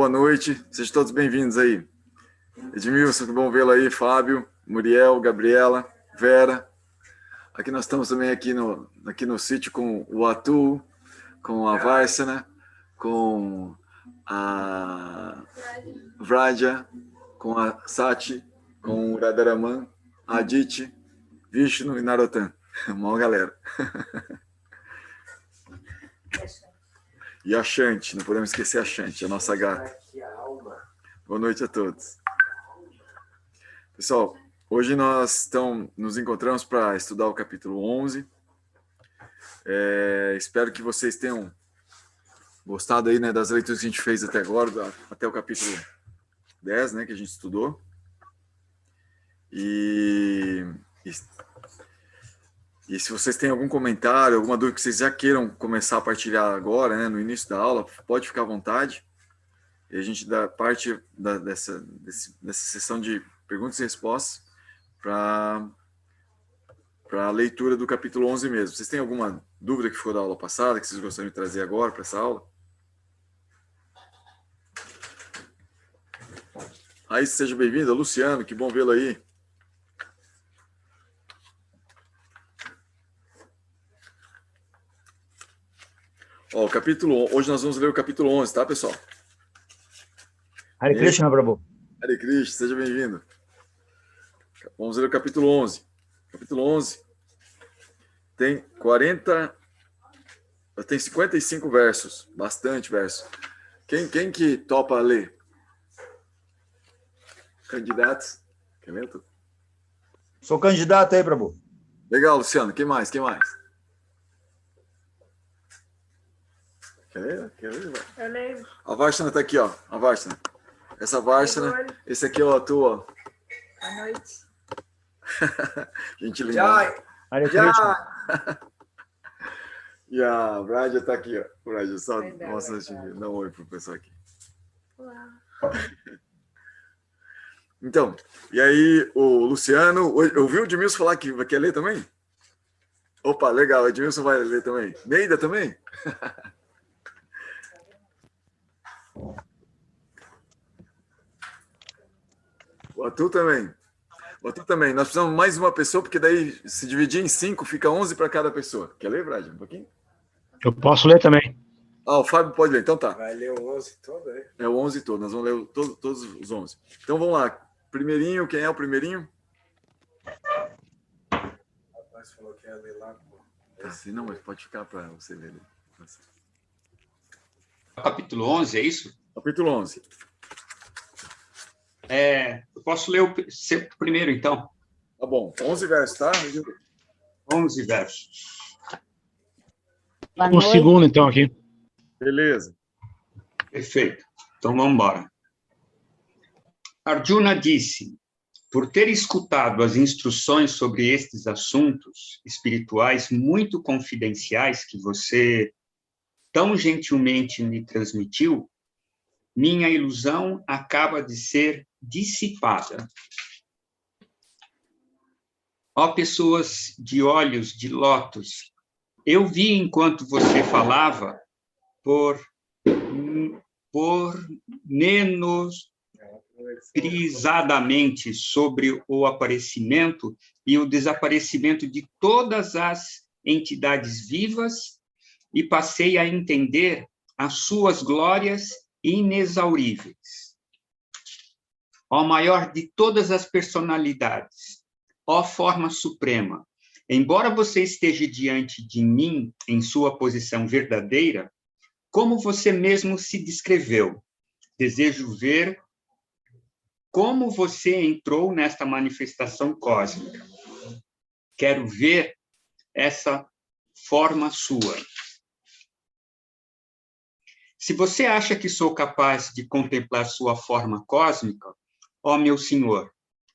boa noite. Sejam todos bem-vindos aí. Edmilson, que bom vê-lo aí, Fábio, Muriel, Gabriela, Vera. Aqui nós estamos também aqui no sítio com o Atul, com a Varsana, com a Vraja, com a Sati, com o Radharaman, a Aditi, Vishnu e Narottam. Uma galera. E a Shanti, não podemos esquecer a Shanti, a nossa gata. Boa noite a todos. Pessoal, hoje nós nos encontramos para estudar o capítulo 11. Espero que vocês tenham gostado aí, né, das leituras que a gente fez até agora, até o capítulo 10, né, que a gente estudou. E se vocês têm algum comentário, alguma dúvida que vocês já queiram começar a partilhar agora, né, no início da aula, pode ficar à vontade. E a gente dá parte dessa sessão de perguntas e respostas para a leitura do capítulo 11 mesmo. Vocês têm alguma dúvida que ficou da aula passada, que vocês gostariam de trazer agora para essa aula? Aí, seja bem-vindo, Luciano, que bom vê-lo aí. Ó, hoje nós vamos ler o capítulo 11, tá, pessoal? Hare Krishna, Prabhu. Hare Krishna, seja bem-vindo. Vamos ler o capítulo 11. Capítulo 11 tem 55 versos, bastante versos. Quem que topa ler? Candidatos? Quer ler? Sou candidato aí, Prabhu. Legal, Luciano. Quem mais? Quer ler? Eu leio. A Varsana está aqui, ó. A Varsana. Essa Varsana. Esse aqui é o Atul, ó. Boa noite. Gente linda. Hare Krishna. E a Vraja está aqui, ó. Vraja, só mostra dá um oi pro pessoal aqui. Olá. Então, e aí o Luciano, ouviu o Edmilson falar que quer ler também? Opa, legal, o Edmilson vai ler também. Neida também? O Atul também. Nós precisamos de mais uma pessoa, porque daí, se dividir em 5, fica 11 para cada pessoa. Quer ler, Vraj, um pouquinho? Eu posso ler também. Ah, o Fábio pode ler, então tá. Vai ler o 11 todo, né? É o 11 todo, nós vamos ler todos os 11. Então vamos lá. Primeirinho, quem é o primeirinho? O rapaz falou que ia ler lá. Assim, não, mas pode ficar para você ler. Capítulo 11, é isso? Capítulo 11. Eu posso ler o primeiro, então? Tá bom, 11 versos, tá? 11 versos. Um segundo, então, aqui. Beleza. Perfeito. Então, vamos embora. Arjuna disse, por ter escutado as instruções sobre estes assuntos espirituais muito confidenciais que você tão gentilmente me transmitiu, minha ilusão acaba de ser dissipada. Ó pessoas de olhos de lótus, eu vi enquanto você falava por menosprezadamente sobre o aparecimento e o desaparecimento de todas as entidades vivas e passei a entender as suas glórias inexauríveis. Ó maior de todas as personalidades, ó forma suprema, embora você esteja diante de mim em sua posição verdadeira, como você mesmo se descreveu, desejo ver como você entrou nesta manifestação cósmica. Quero ver essa forma sua. Se você acha que sou capaz de contemplar sua forma cósmica, ó meu Senhor,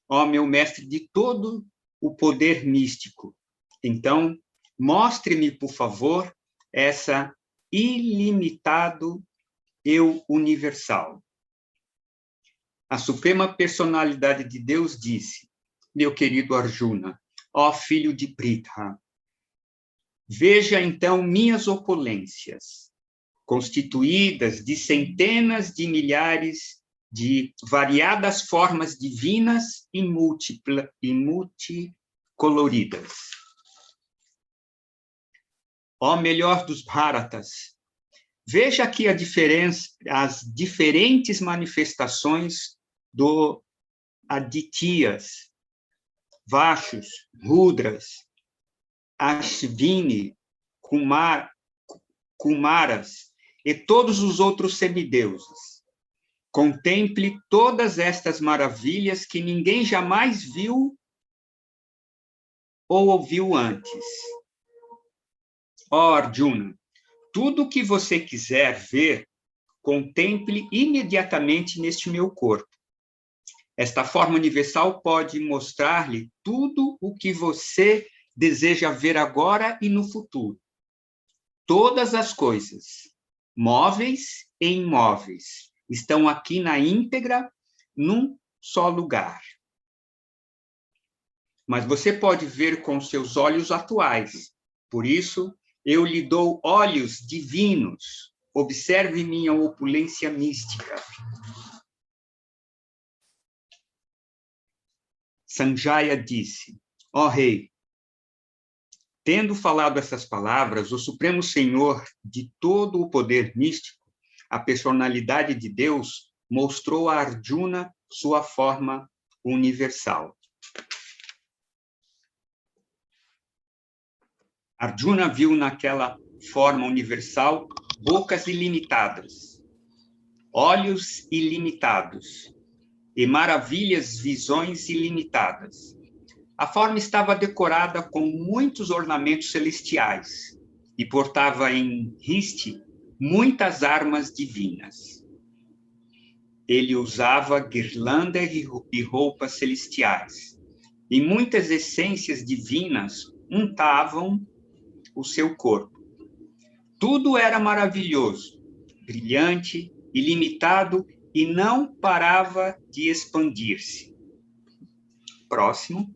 ó meu mestre de todo o poder místico, então mostre-me, por favor, essa ilimitado eu universal. A Suprema Personalidade de Deus disse, meu querido Arjuna, ó filho de Pritha, veja então minhas opulências. constituídas de centenas de milhares de variadas formas divinas e multicoloridas. Ó melhor dos Bharatas, veja aqui as diferentes manifestações do Adityas, Vashus, Rudras, Ashvini, Kumaras e todos os outros semideuses. Contemple todas estas maravilhas que ninguém jamais viu ou ouviu antes. Ó Arjuna, tudo o que você quiser ver, contemple imediatamente neste meu corpo. Esta forma universal pode mostrar-lhe tudo o que você deseja ver agora e no futuro. Todas as coisas, móveis e imóveis, estão aqui na íntegra, num só lugar. Mas você pode ver com seus olhos atuais. Por isso, eu lhe dou olhos divinos. Observe minha opulência mística. Sanjaya disse: ó rei, tendo falado essas palavras, o Supremo Senhor de todo o poder místico, a personalidade de Deus, mostrou a Arjuna sua forma universal. Arjuna viu naquela forma universal bocas ilimitadas, olhos ilimitados e maravilhas, visões ilimitadas. A forma estava decorada com muitos ornamentos celestiais e portava em riste muitas armas divinas. Ele usava guirlandas e roupas celestiais, e muitas essências divinas untavam o seu corpo. Tudo era maravilhoso, brilhante, ilimitado e não parava de expandir-se. Próximo.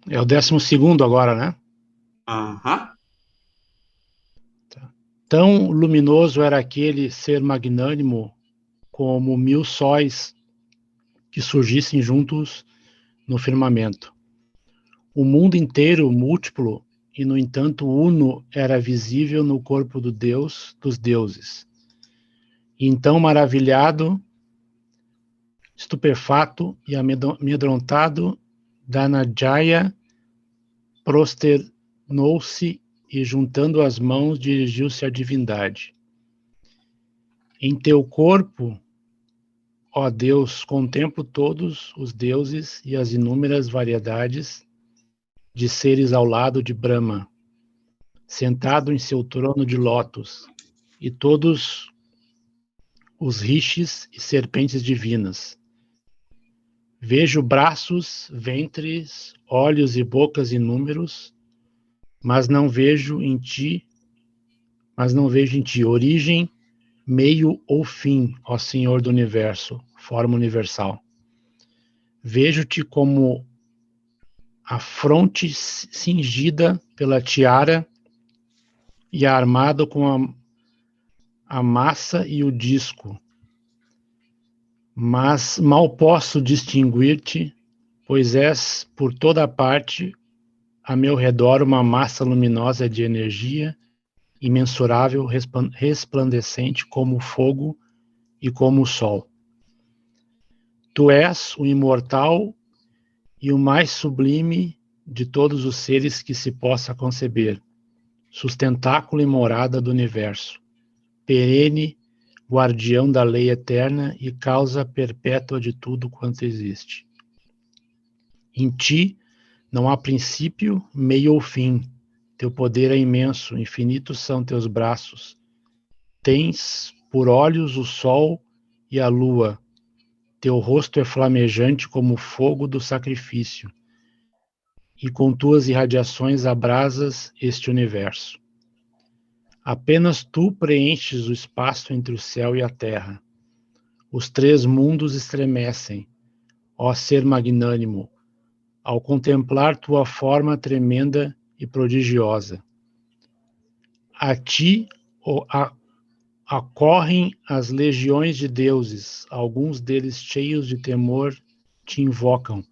É o 12º agora, né? Aham. Tão luminoso era aquele ser magnânimo como 1000 sóis que surgissem juntos no firmamento. O mundo inteiro, múltiplo e, no entanto, uno, era visível no corpo do Deus dos deuses. E então, maravilhado, estupefato e amedrontado, Dhananjaya prosternou-se e, juntando as mãos, dirigiu-se à divindade. Em teu corpo, ó Deus, contemplo todos os deuses e as inúmeras variedades de seres ao lado de Brahma, sentado em seu trono de lótus, e todos os rishis e serpentes divinas. Vejo braços, ventres, olhos e bocas inúmeros, mas não vejo em ti origem, meio ou fim, ó Senhor do Universo, forma universal. Vejo-te como a fronte cingida pela tiara e armado com a massa e o disco. Mas mal posso distinguir-te, pois és por toda parte a meu redor uma massa luminosa de energia imensurável, resplandecente como o fogo e como o sol. Tu és o imortal e o mais sublime de todos os seres que se possa conceber, sustentáculo e morada do universo, perene, guardião da lei eterna e causa perpétua de tudo quanto existe. Em ti não há princípio, meio ou fim. Teu poder é imenso, infinitos são teus braços. Tens por olhos o sol e a lua. Teu rosto é flamejante como o fogo do sacrifício. E com tuas irradiações abrasas este universo. Apenas tu preenches o espaço entre o céu e a terra. Os 3 mundos estremecem, ó ser magnânimo, ao contemplar tua forma tremenda e prodigiosa. A ti acorrem as legiões de deuses, alguns deles cheios de temor te invocam,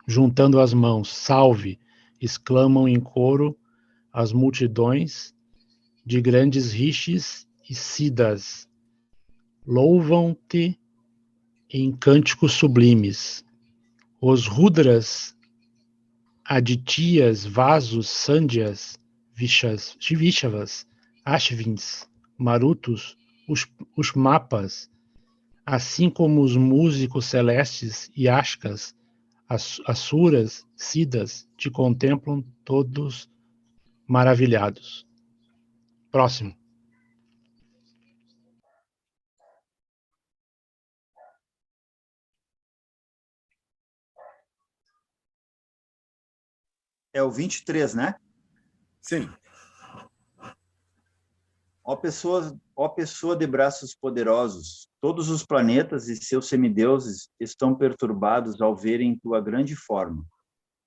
juntando as mãos. Salve! Exclamam em coro as multidões de grandes rishis e siddhas. Louvam-te em cânticos sublimes. Os rudras, adityas, vasos, sandhyas, vishavas, ashvins, marutos, os mapas, assim como os músicos celestes e ashkas, asuras, siddhas, te contemplam todos maravilhados. Próximo. É o 23, né? Sim. Ó pessoa de braços poderosos, todos os planetas e seus semideuses estão perturbados ao verem tua grande forma,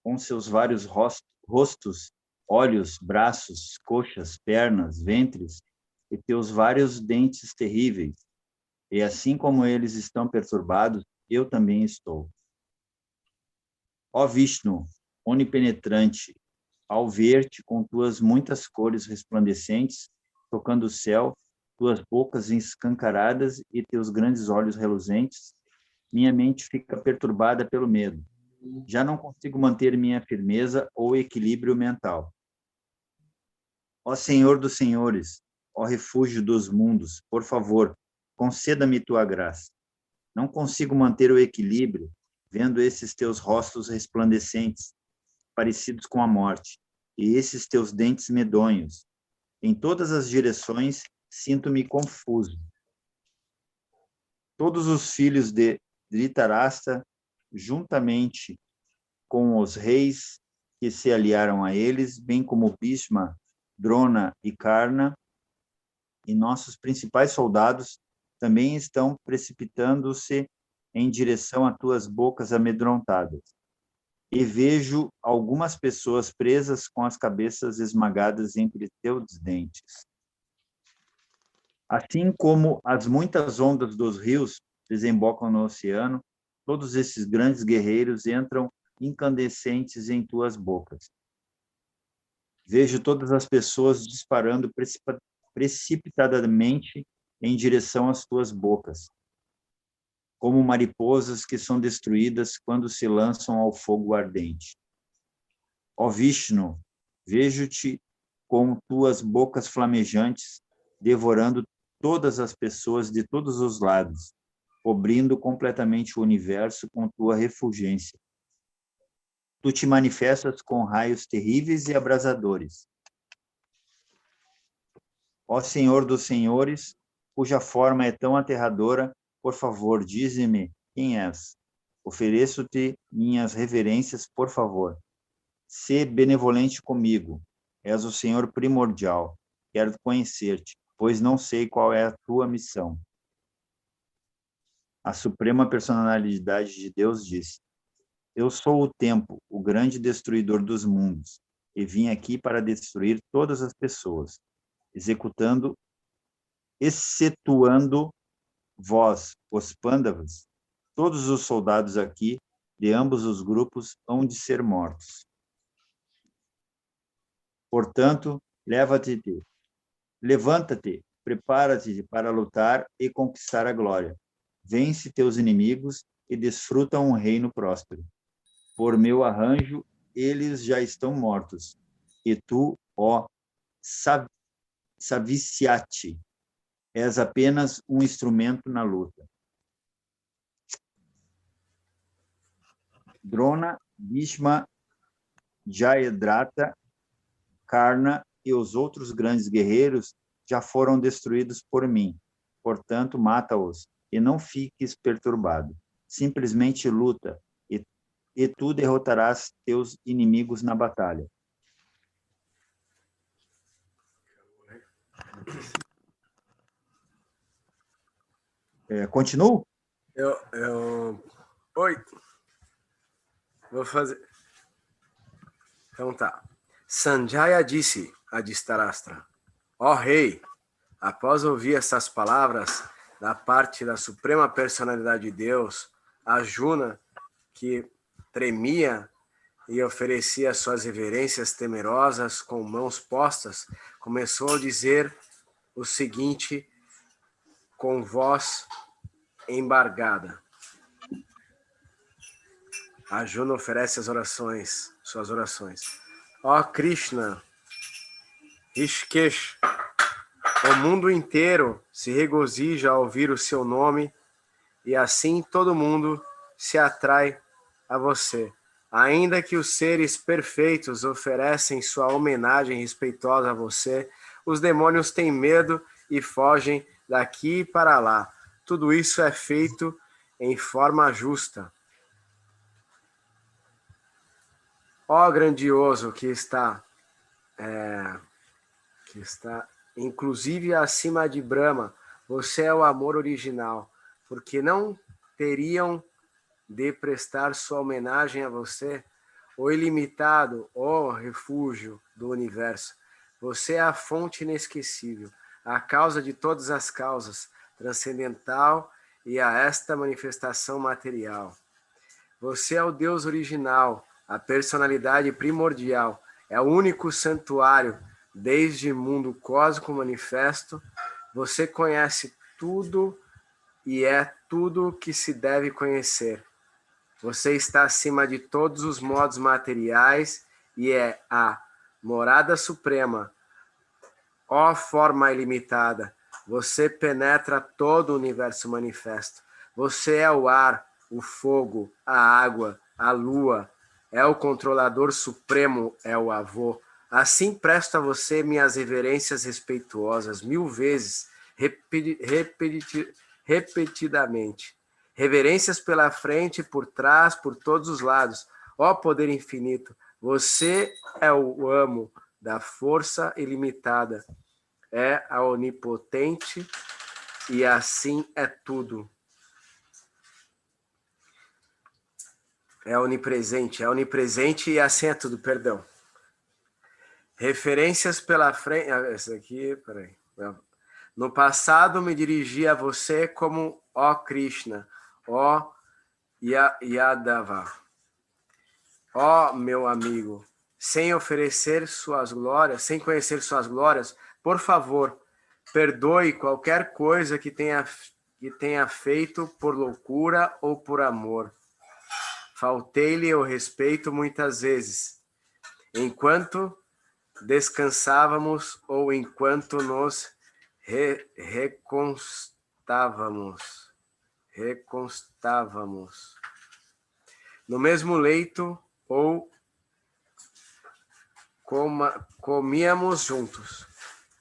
com seus vários rostos, olhos, braços, coxas, pernas, ventres e teus vários dentes terríveis. E assim como eles estão perturbados, eu também estou. Ó Vishnu, onipenetrante, ao ver-te com tuas muitas cores resplandecentes, tocando o céu, tuas bocas escancaradas e teus grandes olhos reluzentes, minha mente fica perturbada pelo medo. Já não consigo manter minha firmeza ou equilíbrio mental. Ó Senhor dos senhores, ó refúgio dos mundos, por favor, conceda-me tua graça. Não consigo manter o equilíbrio, vendo esses teus rostos resplandecentes, parecidos com a morte, e esses teus dentes medonhos. Em todas as direções, sinto-me confuso. Todos os filhos de Dhritarashtra, juntamente com os reis que se aliaram a eles, bem como Bhishma, Drona e Karna, e nossos principais soldados, também estão precipitando-se em direção a tuas bocas amedrontadas. E vejo algumas pessoas presas com as cabeças esmagadas entre teus dentes. Assim como as muitas ondas dos rios desembocam no oceano, todos esses grandes guerreiros entram incandescentes em tuas bocas. Vejo todas as pessoas disparando precipitadamente em direção às tuas bocas, como mariposas que são destruídas quando se lançam ao fogo ardente. Ó Vishnu, vejo-te com tuas bocas flamejantes, devorando todas as pessoas de todos os lados, cobrindo completamente o universo com tua refulgência. Tu te manifestas com raios terríveis e abrasadores. Ó Senhor dos senhores, cuja forma é tão aterradora, por favor, dize-me quem és. Ofereço-te minhas reverências, por favor. Sê benevolente comigo. És o Senhor primordial. Quero conhecer-te, pois não sei qual é a tua missão. A suprema personalidade de Deus diz: eu sou o tempo, o grande destruidor dos mundos, e vim aqui para destruir todas as pessoas, excetuando vós, os Pandavas, todos os soldados aqui, de ambos os grupos, hão de ser mortos. Portanto, levanta-te, prepara-te para lutar e conquistar a glória. Vence teus inimigos e desfruta um reino próspero. Por meu arranjo, eles já estão mortos. E tu, ó Savisyati, és apenas um instrumento na luta. Drona, Bhishma, Jayadratha, Karna e os outros grandes guerreiros já foram destruídos por mim. Portanto, mata-os e não fiques perturbado. Simplesmente luta e tu derrotarás teus inimigos na batalha. Continuo? Oi. Vou fazer. Então tá. Sanjaya disse a Dhritarashtra: Ó Rei, após ouvir essas palavras da parte da Suprema Personalidade de Deus, a Juna, que tremia e oferecia suas reverências temerosas com mãos postas, começou a dizer o seguinte com voz embargada. A Juna oferece as orações, suas orações. Ó Krishna, Rishikesh, o mundo inteiro se regozija ao ouvir o seu nome e assim todo mundo se atrai a você. Ainda que os seres perfeitos oferecem sua homenagem respeitosa a você, os demônios têm medo e fogem daqui para lá. Tudo isso é feito em forma justa. Ó grandioso que está inclusive acima de Brahma, você é o amor original, porque não teriam de prestar sua homenagem a você, o ilimitado, ó refúgio do universo. Você é a fonte inesquecível, a causa de todas as causas, transcendental e a esta manifestação material. Você é o Deus original, a personalidade primordial, é o único santuário desde o mundo cósmico manifesto. Você conhece tudo e é tudo que se deve conhecer. Você está acima de todos os modos materiais e é a morada suprema. Ó forma ilimitada, você penetra todo o universo manifesto. Você é o ar, o fogo, a água, a lua, é o controlador supremo, é o avô. Assim presto a você minhas reverências respeituosas 1000 vezes, repetidamente. Reverências pela frente, por trás, por todos os lados. Ó poder infinito, você é o amo da força ilimitada. É a onipotente e assim é tudo. É onipresente e assim é tudo, perdão. Referências pela frente. Essa aqui, peraí. No passado me dirigi a você como ó Krishna, ó Yadava, ó meu amigo, sem oferecer suas glórias, sem conhecer suas glórias, por favor, perdoe qualquer coisa que tenha feito por loucura ou por amor. Faltei-lhe o respeito muitas vezes, enquanto descansávamos ou enquanto nos reconstávamos no mesmo leito ou comíamos juntos.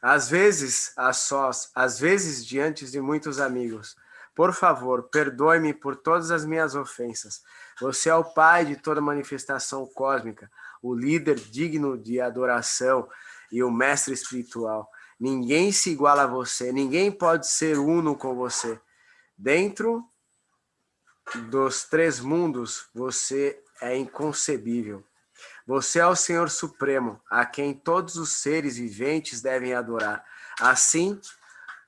Às vezes a sós, às vezes diante de muitos amigos. Por favor, perdoe-me por todas as minhas ofensas. Você é o Pai de toda manifestação cósmica, o líder digno de adoração e o mestre espiritual. Ninguém se iguala a você, ninguém pode ser uno com você. Dentro dos 3 mundos, você é inconcebível. Você é o Senhor Supremo, a quem todos os seres viventes devem adorar. Assim,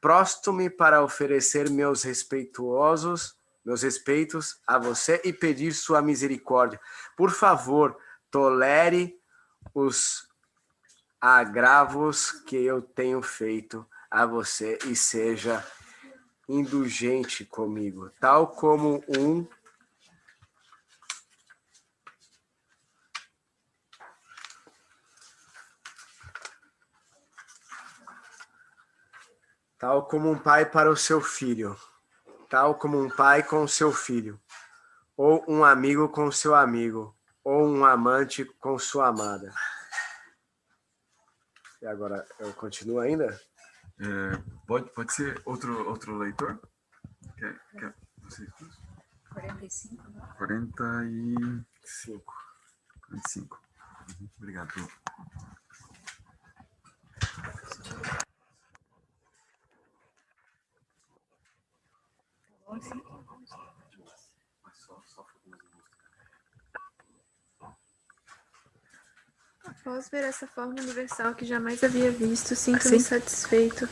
prostro-me para oferecer meus respeitos a você e pedir sua misericórdia. Por favor, tolere os agravos que eu tenho feito a você e seja indulgente comigo, tal como um pai para o seu filho, tal como um pai com o seu filho, ou um amigo com seu amigo, ou um amante com sua amada. E agora, eu continuo ainda? Pode ser outro leitor? Quer você? 45, né? 45. 45. Obrigado. Após ver essa forma universal que jamais havia visto, sinto-me satisfeito,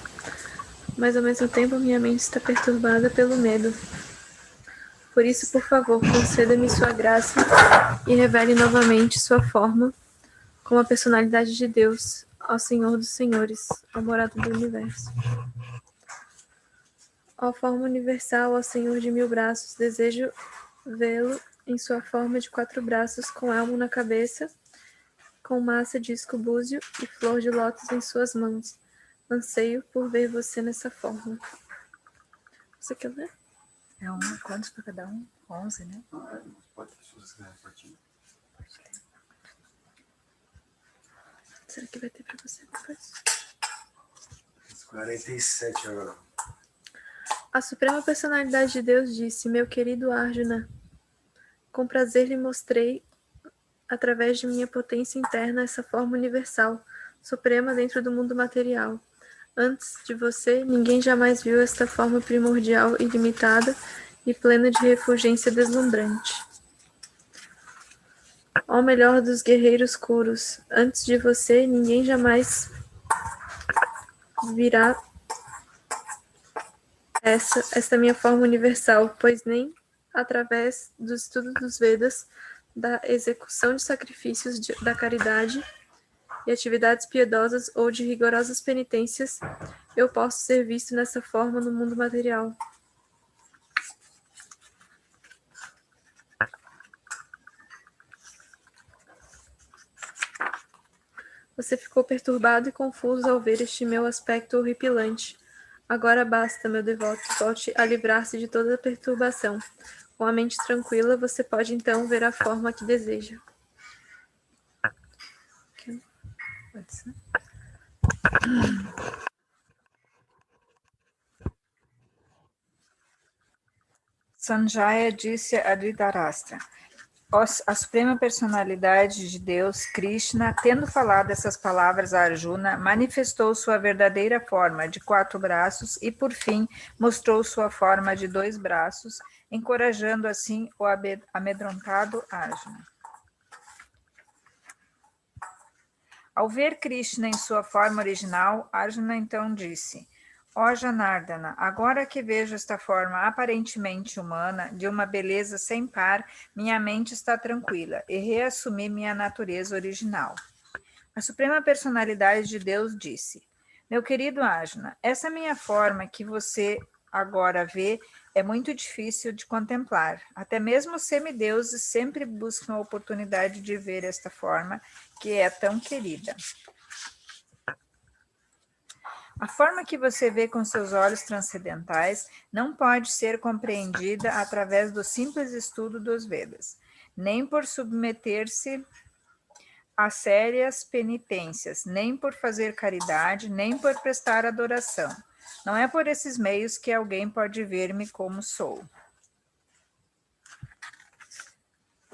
mas ao mesmo tempo minha mente está perturbada pelo medo. Por isso, por favor, conceda-me sua graça e revele novamente sua forma como a personalidade de Deus, ao Senhor dos Senhores, ao Morador do Universo. Ó forma universal, ó Senhor de 1000 braços, desejo vê-lo em sua forma de 4 braços, com elmo na cabeça, com massa de escubúzio e flor de lótus em suas mãos. Anseio por ver você nessa forma. Você quer ver? É quantos para cada um? 11, né? Será que vai ter para você depois? 47 agora. A Suprema Personalidade de Deus disse: meu querido Arjuna, com prazer lhe mostrei, através de minha potência interna, essa forma universal, suprema dentro do mundo material. Antes de você, ninguém jamais viu esta forma primordial, ilimitada e plena de refulgência deslumbrante. Ó melhor dos guerreiros Kurus, antes de você, ninguém jamais virá esta minha forma universal, pois nem através do estudo dos Vedas, da execução de sacrifícios da caridade e atividades piedosas ou de rigorosas penitências, eu posso ser visto nessa forma no mundo material. Você ficou perturbado e confuso ao ver este meu aspecto horripilante. Agora basta, meu devoto, volte a livrar-se de toda perturbação. Com a mente tranquila, você pode então ver a forma que deseja. Pode ser. Sanjaya disse a Dhritarashtra: a Suprema Personalidade de Deus, Krishna, tendo falado essas palavras a Arjuna, manifestou sua verdadeira forma de 4 braços e, por fim, mostrou sua forma de 2 braços, encorajando assim o amedrontado Arjuna. Ao ver Krishna em sua forma original, Arjuna então disse: ó Janardana, agora que vejo esta forma aparentemente humana, de uma beleza sem par, minha mente está tranquila e reassumi minha natureza original. A Suprema Personalidade de Deus disse: meu querido Arjuna, essa minha forma que você agora vê é muito difícil de contemplar. Até mesmo os semideuses sempre buscam a oportunidade de ver esta forma que é tão querida. A forma que você vê com seus olhos transcendentais não pode ser compreendida através do simples estudo dos Vedas, nem por submeter-se a sérias penitências, nem por fazer caridade, nem por prestar adoração. Não é por esses meios que alguém pode ver-me como sou.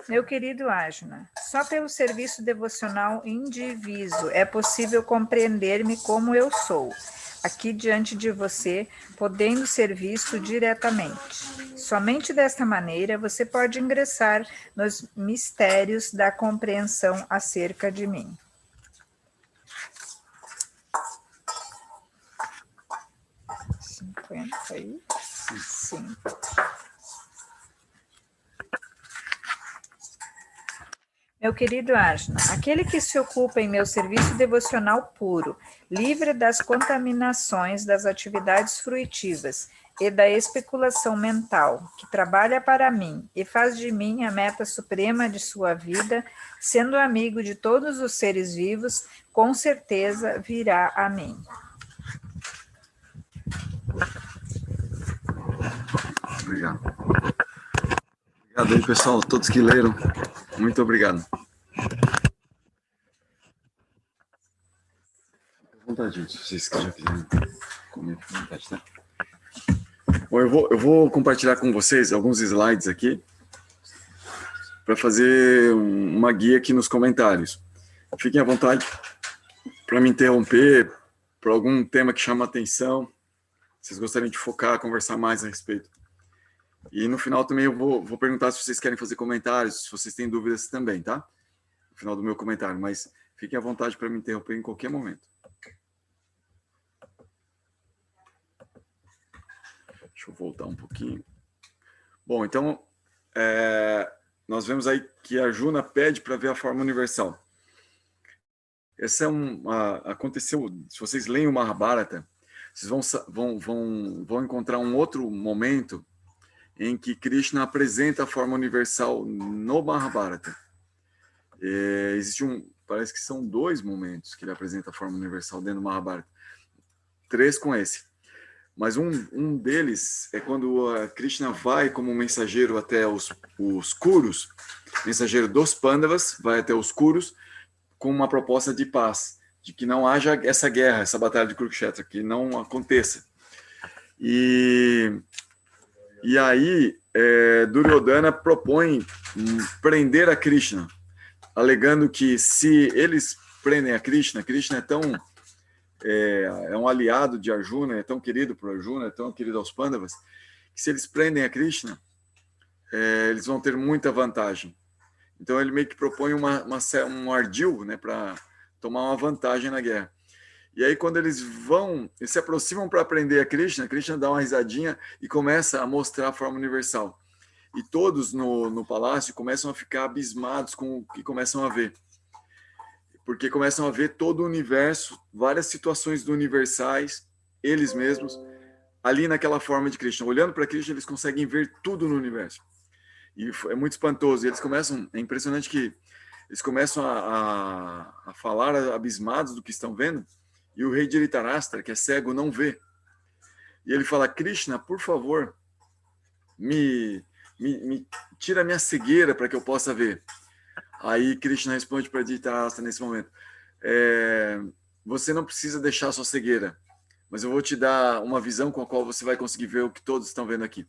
Meu querido Arjuna, só pelo serviço devocional indiviso é possível compreender-me como eu sou, aqui diante de você, podendo ser visto diretamente. Somente desta maneira você pode ingressar nos mistérios da compreensão acerca de mim. Sim. Meu querido Arjuna, aquele que se ocupa em meu serviço devocional puro, livre das contaminações das atividades fruitivas e da especulação mental, que trabalha para mim e faz de mim a meta suprema de sua vida, sendo amigo de todos os seres vivos, com certeza virá a mim. Obrigado. Obrigado aí, pessoal, todos que leram. Muito obrigado. Fique à vontade, gente, se vocês já quiserem comer, fique à vontade, tá? Bom, eu vou compartilhar com vocês alguns slides aqui para fazer uma guia aqui nos comentários. Fiquem à vontade para me interromper por algum tema que chama a atenção, vocês gostariam de focar, conversar mais a respeito. E no final também eu vou perguntar se vocês querem fazer comentários, se vocês têm dúvidas também, tá? No final do meu comentário, mas Fiquem à vontade para me interromper em qualquer momento. Deixa eu voltar um pouquinho. Bom, então, nós vemos aí que a Arjuna pede para ver a forma universal. Essa aconteceu, se vocês leem o Mahabharata, vocês vão encontrar um outro momento em que Krishna apresenta a forma universal no Mahabharata. Parece que são 2 momentos que ele apresenta a forma universal dentro do Mahabharata. 3 com esse. Mas um deles é quando Krishna vai como mensageiro até os Kurus, mensageiro dos Pandavas, vai até os Kurus, com uma proposta de paz, de que não haja essa guerra, essa batalha de Kurukshetra, que não aconteça. E aí, Duryodhana propõe prender a Krishna, alegando que se eles prendem a Krishna, Krishna é um aliado de Arjuna, é tão querido por Arjuna, é tão querido aos Pandavas, que se eles prendem a Krishna, eles vão ter muita vantagem. Então ele meio que propõe um ardil, né, para tomar uma vantagem na guerra. E aí quando eles se aproximam para prender a Krishna, Krishna dá uma risadinha e começa a mostrar a forma universal. E todos no palácio começam a ficar abismados com o que começam a ver. Porque começam a ver todo o universo, várias situações do universais, eles mesmos, ali naquela forma de Krishna. Olhando para Krishna, eles conseguem ver tudo no universo. E é muito espantoso. E é impressionante que eles começam a falar abismados do que estão vendo, e o rei de Dhritarashtra, que é cego, não vê. E ele fala: Krishna, por favor, me tira a minha cegueira para que eu possa ver. Aí Krishna responde para Dhritarashtra nesse momento: você não precisa deixar a sua cegueira, mas eu vou te dar uma visão com a qual você vai conseguir ver o que todos estão vendo aqui.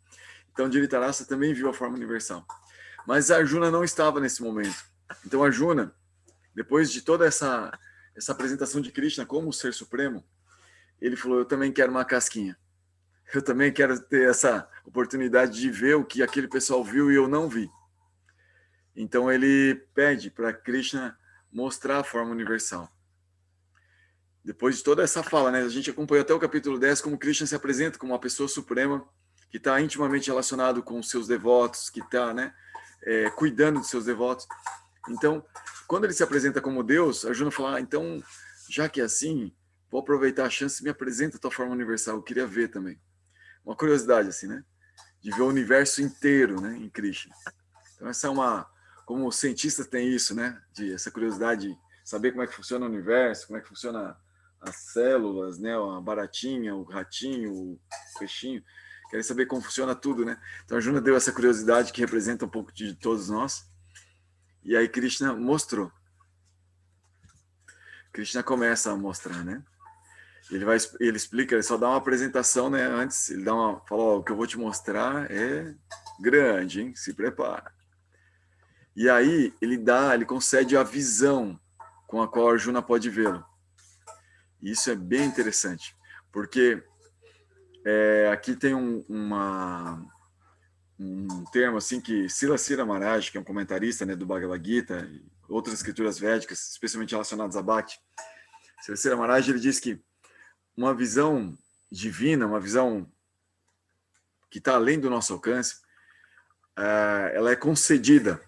Então Dhritarashtra também viu a forma universal. Mas Arjuna não estava nesse momento. Então Arjuna, depois de toda essa apresentação de Krishna como o Ser Supremo, ele falou: eu também quero uma casquinha. Eu também quero ter essa oportunidade de ver o que aquele pessoal viu e eu não vi. Então ele pede para Krishna mostrar a forma universal. Depois de toda essa fala, né, a gente acompanhou até o capítulo 10 como Krishna se apresenta como uma pessoa suprema que está intimamente relacionado com os seus devotos, que está, né, cuidando dos seus devotos. Então, quando ele se apresenta como Deus, Arjuna fala: então, já que é assim, vou aproveitar a chance e me apresenta a tua forma universal. Eu queria ver também. Uma curiosidade, assim, né? De ver o universo inteiro, né, em Krishna. Então, essa é como os cientistas têm isso, né? Essa curiosidade de saber como é que funciona o universo, como é que funciona as células, né? A baratinha, o ratinho, o peixinho. Querem saber como funciona tudo, né? Então, Arjuna deu essa curiosidade que representa um pouco de todos nós. E aí Krishna mostrou. Krishna começa a mostrar, né? Ele explica, ele só dá uma apresentação, né? Antes, ele fala: o que eu vou te mostrar é grande, hein? Se prepara. E aí ele concede a visão com a qual Arjuna pode vê-lo. Isso é bem interessante, porque aqui tem um termo assim que Silasira Maharaj, que é um comentarista, né, do Bhagavad Gita e outras escrituras védicas, especialmente relacionadas a Bhakti, Silasira Maharaj, ele diz que uma visão divina, uma visão que está além do nosso alcance, ela é concedida.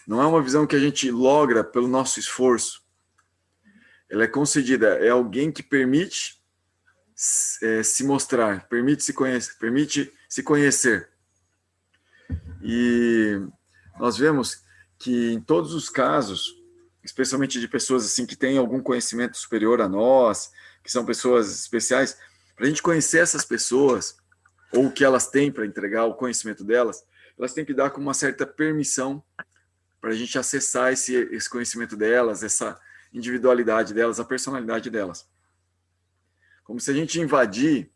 Não é uma visão que a gente logra pelo nosso esforço. Ela é concedida. É alguém que permite se mostrar, permite se conhecer. E nós vemos que em todos os casos, especialmente de pessoas assim que têm algum conhecimento superior a nós, que são pessoas especiais, para a gente conhecer essas pessoas, ou o que elas têm para entregar, o conhecimento delas, elas têm que dar com uma certa permissão para a gente acessar esse conhecimento delas, essa individualidade delas, a personalidade delas. Como se a gente invadir,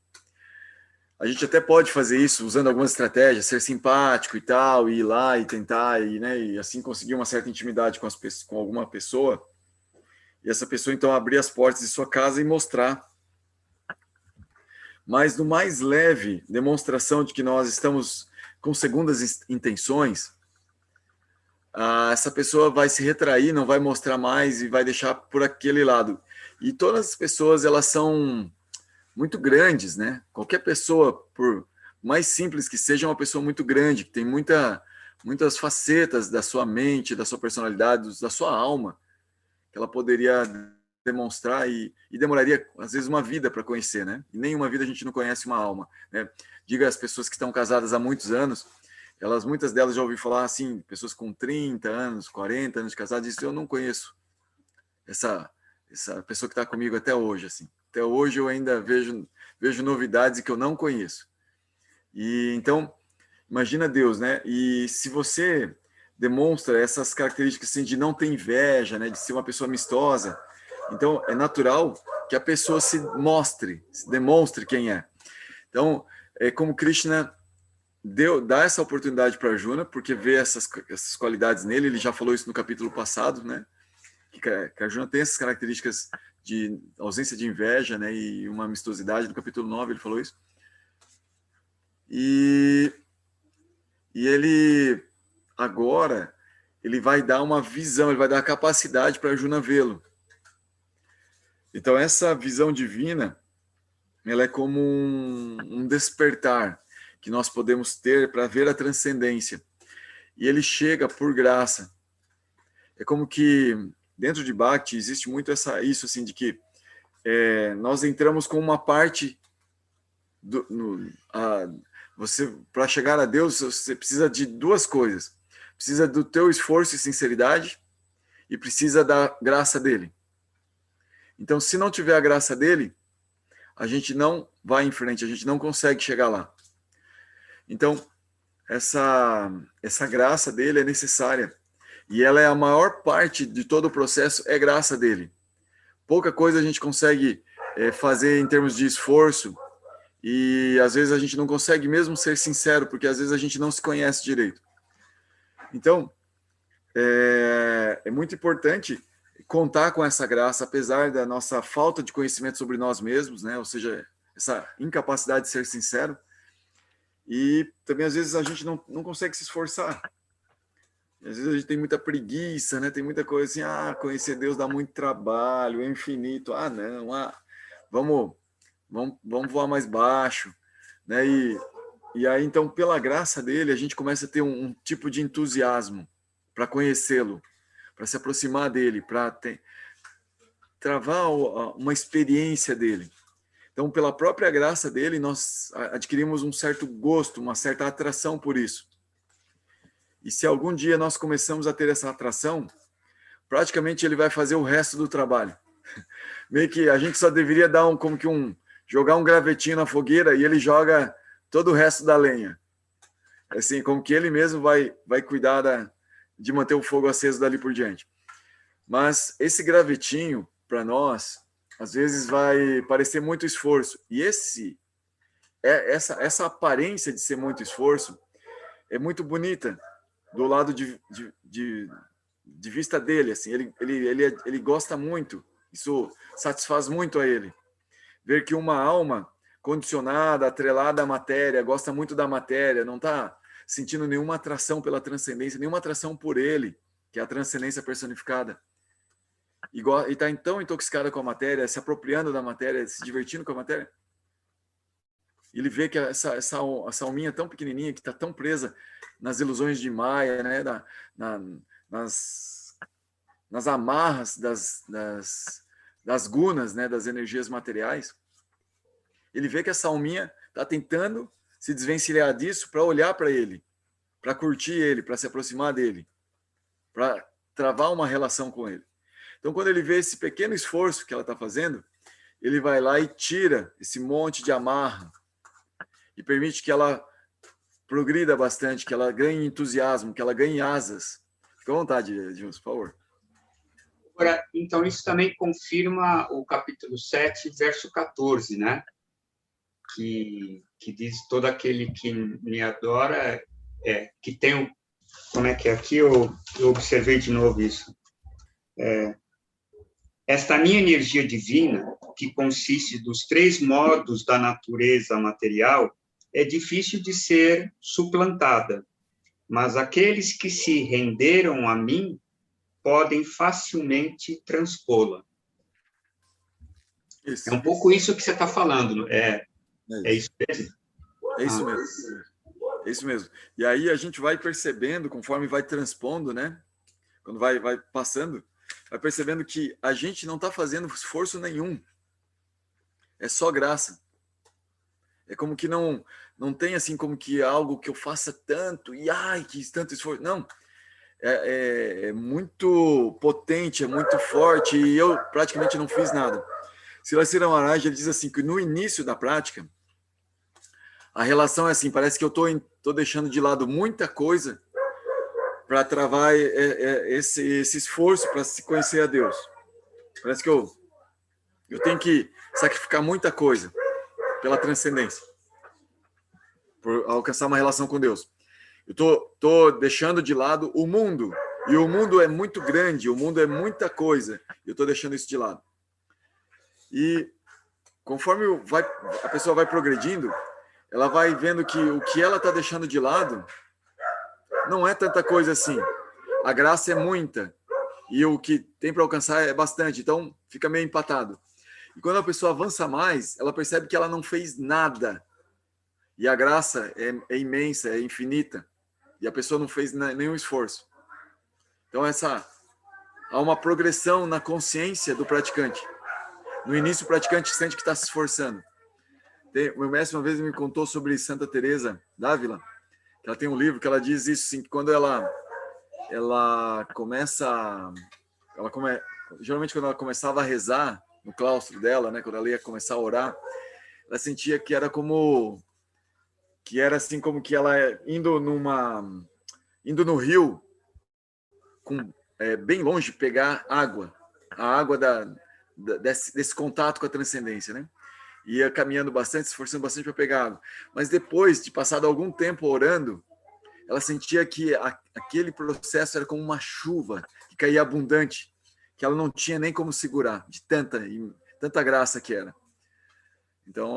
a gente até pode fazer isso usando algumas estratégias, ser simpático e tal, e ir lá e tentar, e assim conseguir uma certa intimidade com alguma pessoa, e essa pessoa então abrir as portas de sua casa e mostrar. Mas no mais leve demonstração de que nós estamos com segundas intenções, essa pessoa vai se retrair, não vai mostrar mais e vai deixar por aquele lado. E todas as pessoas, elas são muito grandes, né? Qualquer pessoa, por mais simples que seja, é uma pessoa muito grande, que tem muitas facetas da sua mente, da sua personalidade, da sua alma, que ela poderia demonstrar e demoraria, às vezes, uma vida para conhecer, né? E nenhuma vida a gente não conhece uma alma, né? Diga as pessoas que estão casadas há muitos anos, muitas delas já ouvi falar assim, pessoas com 30 anos, 40 anos de casadas, isso eu não conheço. Essa pessoa que está comigo até hoje, assim. Até hoje eu ainda vejo novidades que eu não conheço. E então, imagina Deus, né? E se você demonstra essas características assim, de não ter inveja, né? De ser uma pessoa amistosa, então é natural que a pessoa se demonstre quem é. Então, é como Krishna dá essa oportunidade para Arjuna, porque vê essas qualidades nele, ele já falou isso no capítulo passado, né? Que Arjuna tem essas características de ausência de inveja, né, e uma amistosidade. No capítulo 9 ele falou isso. E ele agora ele vai dar uma visão, ele vai dar a capacidade para Arjuna vê-lo. Então essa visão divina, ela é como um despertar que nós podemos ter para ver a transcendência. E ele chega por graça. É como que dentro de Bhakti existe muito isso assim, de que nós entramos com uma parte você, para chegar a Deus, você precisa de duas coisas. Precisa do teu esforço e sinceridade e precisa da graça dele. Então, se não tiver a graça dele, a gente não vai em frente, a gente não consegue chegar lá. Então, essa graça dele é necessária. E ela é a maior parte de todo o processo, é graça dele. Pouca coisa a gente consegue fazer em termos de esforço, e às vezes a gente não consegue mesmo ser sincero, porque às vezes a gente não se conhece direito. Então, é muito importante contar com essa graça, apesar da nossa falta de conhecimento sobre nós mesmos, né? Ou seja, essa incapacidade de ser sincero. E também às vezes a gente não consegue se esforçar. Às vezes a gente tem muita preguiça, né? Tem muita coisa assim, conhecer Deus dá muito trabalho, é infinito. Não, vamos voar mais baixo, né? E aí, então, pela graça dele, a gente começa a ter um tipo de entusiasmo para conhecê-lo, para se aproximar dele, para travar uma experiência dele. Então, pela própria graça dele, nós adquirimos um certo gosto, uma certa atração por isso. E se algum dia nós começamos a ter essa atração, praticamente ele vai fazer o resto do trabalho. Meio que a gente só deveria dar jogar um gravetinho na fogueira e ele joga todo o resto da lenha. Assim, como que ele mesmo vai cuidar de manter o fogo aceso dali por diante. Mas esse gravetinho, para nós, às vezes vai parecer muito esforço. E essa aparência de ser muito esforço é muito bonita do lado de vista dele. Assim, ele gosta muito, isso satisfaz muito a ele. Ver que uma alma condicionada, atrelada à matéria, gosta muito da matéria, não está sentindo nenhuma atração pela transcendência, nenhuma atração por ele, que é a transcendência personificada. E está tão intoxicada com a matéria, se apropriando da matéria, se divertindo com a matéria. Ele vê que essa alminha tão pequenininha, que está tão presa nas ilusões de Maya, né, nas amarras das gunas, né, das energias materiais. Ele vê que essa alminha está tentando se desvencilhar disso para olhar para ele, para curtir ele, para se aproximar dele, para travar uma relação com ele. Então, quando ele vê esse pequeno esforço que ela está fazendo, ele vai lá e tira esse monte de amarra e permite que ela progrida bastante, que ela ganhe entusiasmo, que ela ganhe asas. Fica à vontade, Edilson, por favor. Agora, então, isso também confirma o capítulo 7, verso 14, né? Que diz, todo aquele que me adora, que tem... Como é que é? Aqui eu observei de novo isso. Esta minha energia divina, que consiste dos 3 modos da natureza material, é difícil de ser suplantada. mas aqueles que se renderam a mim podem facilmente transpô-la. Isso. É um pouco isso que você está falando. É isso mesmo? É isso mesmo. É isso mesmo. E aí a gente vai percebendo, conforme vai transpondo, né? Quando vai passando, vai percebendo que a gente não está fazendo esforço nenhum. É só graça. É como que não tem assim como que algo que eu faça tanto e que tanto esforço. Não. É muito potente, é muito forte e eu praticamente não fiz nada. Silasira Maharaj, ele diz assim que no início da prática a relação é assim, parece que eu tô deixando de lado muita coisa para travar esse esforço para se conhecer a Deus. Parece que eu tenho que sacrificar muita coisa pela transcendência, por alcançar uma relação com Deus. Eu tô deixando de lado o mundo, e o mundo é muito grande, o mundo é muita coisa, eu tô deixando isso de lado. E conforme a pessoa vai progredindo, ela vai vendo que o que ela está deixando de lado não é tanta coisa assim. A graça é muita e o que tem para alcançar é bastante, então fica meio empatado. E quando a pessoa avança mais, ela percebe que ela não fez nada. E a graça é imensa, é infinita. E a pessoa não fez nenhum esforço. Então há uma progressão na consciência do praticante. No início, o praticante sente que está se esforçando. O meu mestre uma vez me contou sobre Santa Teresa d'Ávila, que ela tem um livro que ela diz isso, assim, que quando ela começa, geralmente quando ela começava a rezar no claustro dela, né, quando ela ia começar a orar, ela sentia que era assim como que ela indo no rio, bem longe, pegar água, a água desse contato com a transcendência, né? Ia caminhando bastante, se esforçando bastante para pegar água. Mas depois de passado algum tempo orando, ela sentia que aquele processo era como uma chuva que caía abundante, que ela não tinha nem como segurar, de tanta graça que era. Então,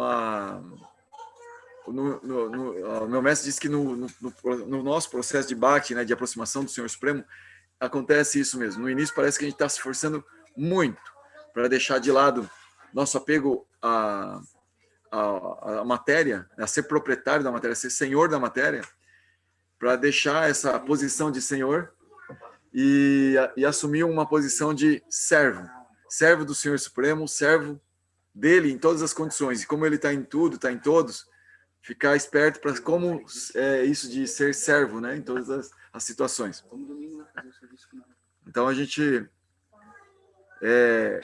o meu mestre disse que no nosso processo de bhakti, né, de aproximação do Senhor Supremo, acontece isso mesmo. No início parece que a gente está se esforçando muito para deixar de lado nosso apego à matéria, a ser proprietário da matéria, a ser senhor da matéria, para deixar essa posição de senhor e assumir uma posição de servo do Senhor Supremo, servo dele em todas as condições. E como ele está em tudo, está em todos, ficar esperto para como é isso de ser servo, né, em todas as situações. Então a gente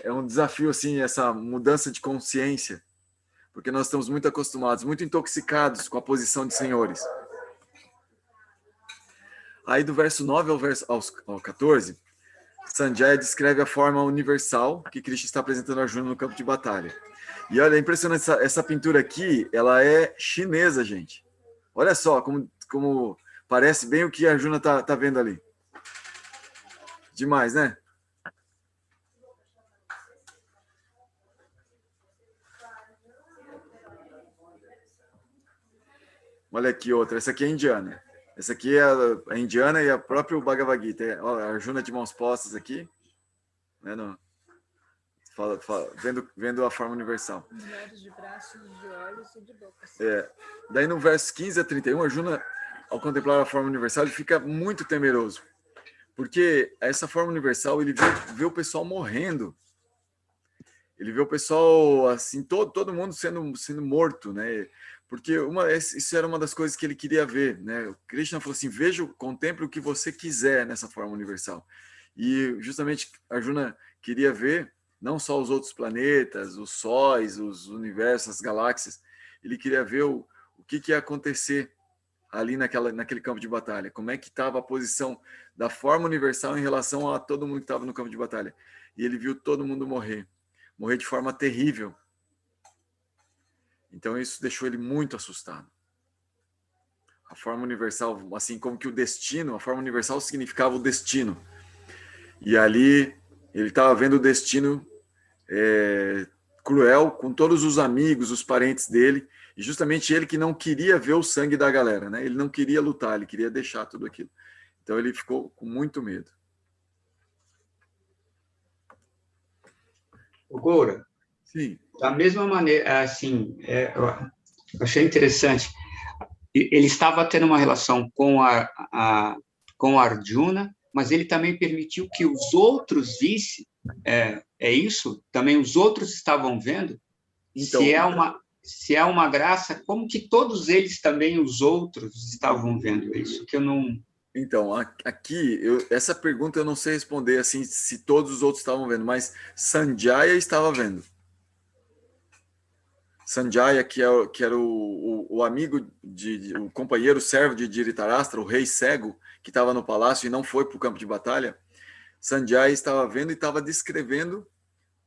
é um desafio assim, essa mudança de consciência, porque nós estamos muito acostumados, muito intoxicados com a posição de senhores. Aí do verso 9 ao 14, Sanjaya descreve a forma universal que Krishna está apresentando a Arjuna no campo de batalha. E olha, é impressionante, essa pintura aqui, ela é chinesa, gente. Olha só como parece bem o que a Arjuna tá vendo ali. Demais, né? Olha aqui outra, essa aqui é indiana. Essa aqui é a indiana e a própria Bhagavad Gita. Olha, a Arjuna de mãos postas aqui, né, vendo a forma universal. Mulheres de braços, de olhos e de boca. Daí no verso 15 a 31, Arjuna, ao contemplar a forma universal, ele fica muito temeroso. Porque essa forma universal, ele vê o pessoal morrendo. Ele vê o pessoal, assim, todo mundo sendo morto, né? Porque isso era uma das coisas que ele queria ver, né? O Krishna falou assim, contemple o que você quiser nessa forma universal. E justamente Arjuna queria ver não só os outros planetas, os sóis, os universos, as galáxias, ele queria ver o que ia acontecer ali naquele campo de batalha, como é que estava a posição da forma universal em relação a todo mundo que estava no campo de batalha. E ele viu todo mundo morrer de forma terrível. Então isso deixou ele muito assustado. A forma universal, assim como que a forma universal significava o destino. E ali ele estava vendo o destino cruel com todos os amigos, os parentes dele, E justamente ele que não queria ver o sangue da galera, né? Ele não queria lutar, ele queria deixar tudo aquilo. Então ele ficou com muito medo. O Goura, Sim. da mesma maneira, assim, eu achei interessante. Ele estava tendo uma relação com Arjuna, mas ele também permitiu que os outros vissem. É isso? Também os outros estavam vendo? Então, se é uma graça, como que todos eles também, os outros, estavam vendo? É isso que eu não... Então, aqui, essa pergunta eu não sei responder assim, se todos os outros estavam vendo, mas Sanjaya estava vendo. Sanjaya, que era o amigo, o companheiro servo de Dhritarashtra, o rei cego, que estava no palácio e não foi para o campo de batalha, Sanjaya estava vendo e estava descrevendo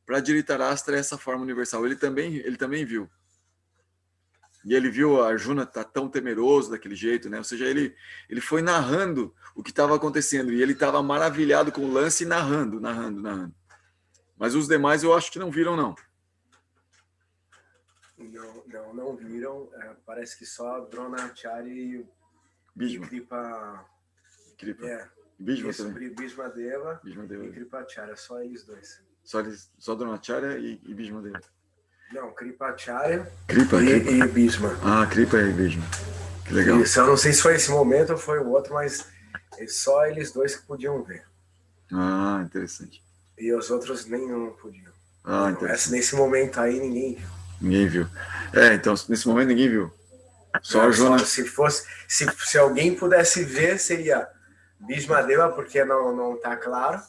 para Dhritarashtra essa forma universal. Ele também viu. E ele viu a Arjuna tá tão temeroso daquele jeito, né? Ou seja, ele foi narrando o que estava acontecendo e ele estava maravilhado com o lance e narrando. Mas os demais eu acho que não viram, não. Não viram. Parece que só Dronacharya e Bhishma. Kripa. Bhishma também. Bhishma Deva e Kripacharya, só eles dois. Só Dronacharya e Bhishma Deva. Não, Kripacharya Kripa. E Bhishma. Ah, Kripa e Bhishma. Que legal. Isso, eu não sei se foi esse momento ou foi o outro, mas só eles dois que podiam ver. Ah, interessante. E os outros nenhum podiam. Ah, interessante. Nesse momento aí ninguém viu. Ninguém viu. Então, nesse momento ninguém viu. Só a Arjuna. Se alguém pudesse ver, seria Bhishma Deva, porque não está claro.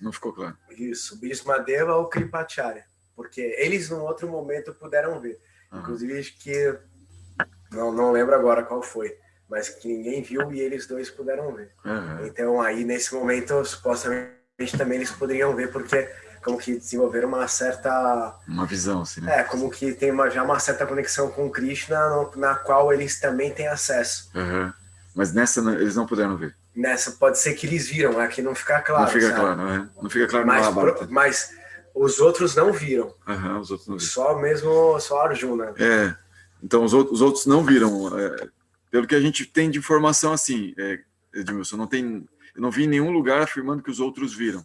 Não ficou claro. Isso, Bhishma Deva ou Kripacharya. Porque eles, num outro momento, puderam ver. Inclusive, acho que... Não lembro agora qual foi. Mas que ninguém viu e eles dois puderam ver. Então, aí, nesse momento, supostamente, também eles poderiam ver, porque como que desenvolveram uma certa... Uma visão, assim, né? Como que tem já uma certa conexão com Krishna, na qual eles também têm acesso. Mas nessa, eles não puderam ver. Nessa, pode ser que eles viram, aqui não fica claro. Não fica claro, Não fica claro mas os outros não viram. Os outros não viram. Só Arjuna. Então os outros não viram. Pelo que a gente tem de informação assim, Edmilson, eu não vi em nenhum lugar afirmando que os outros viram.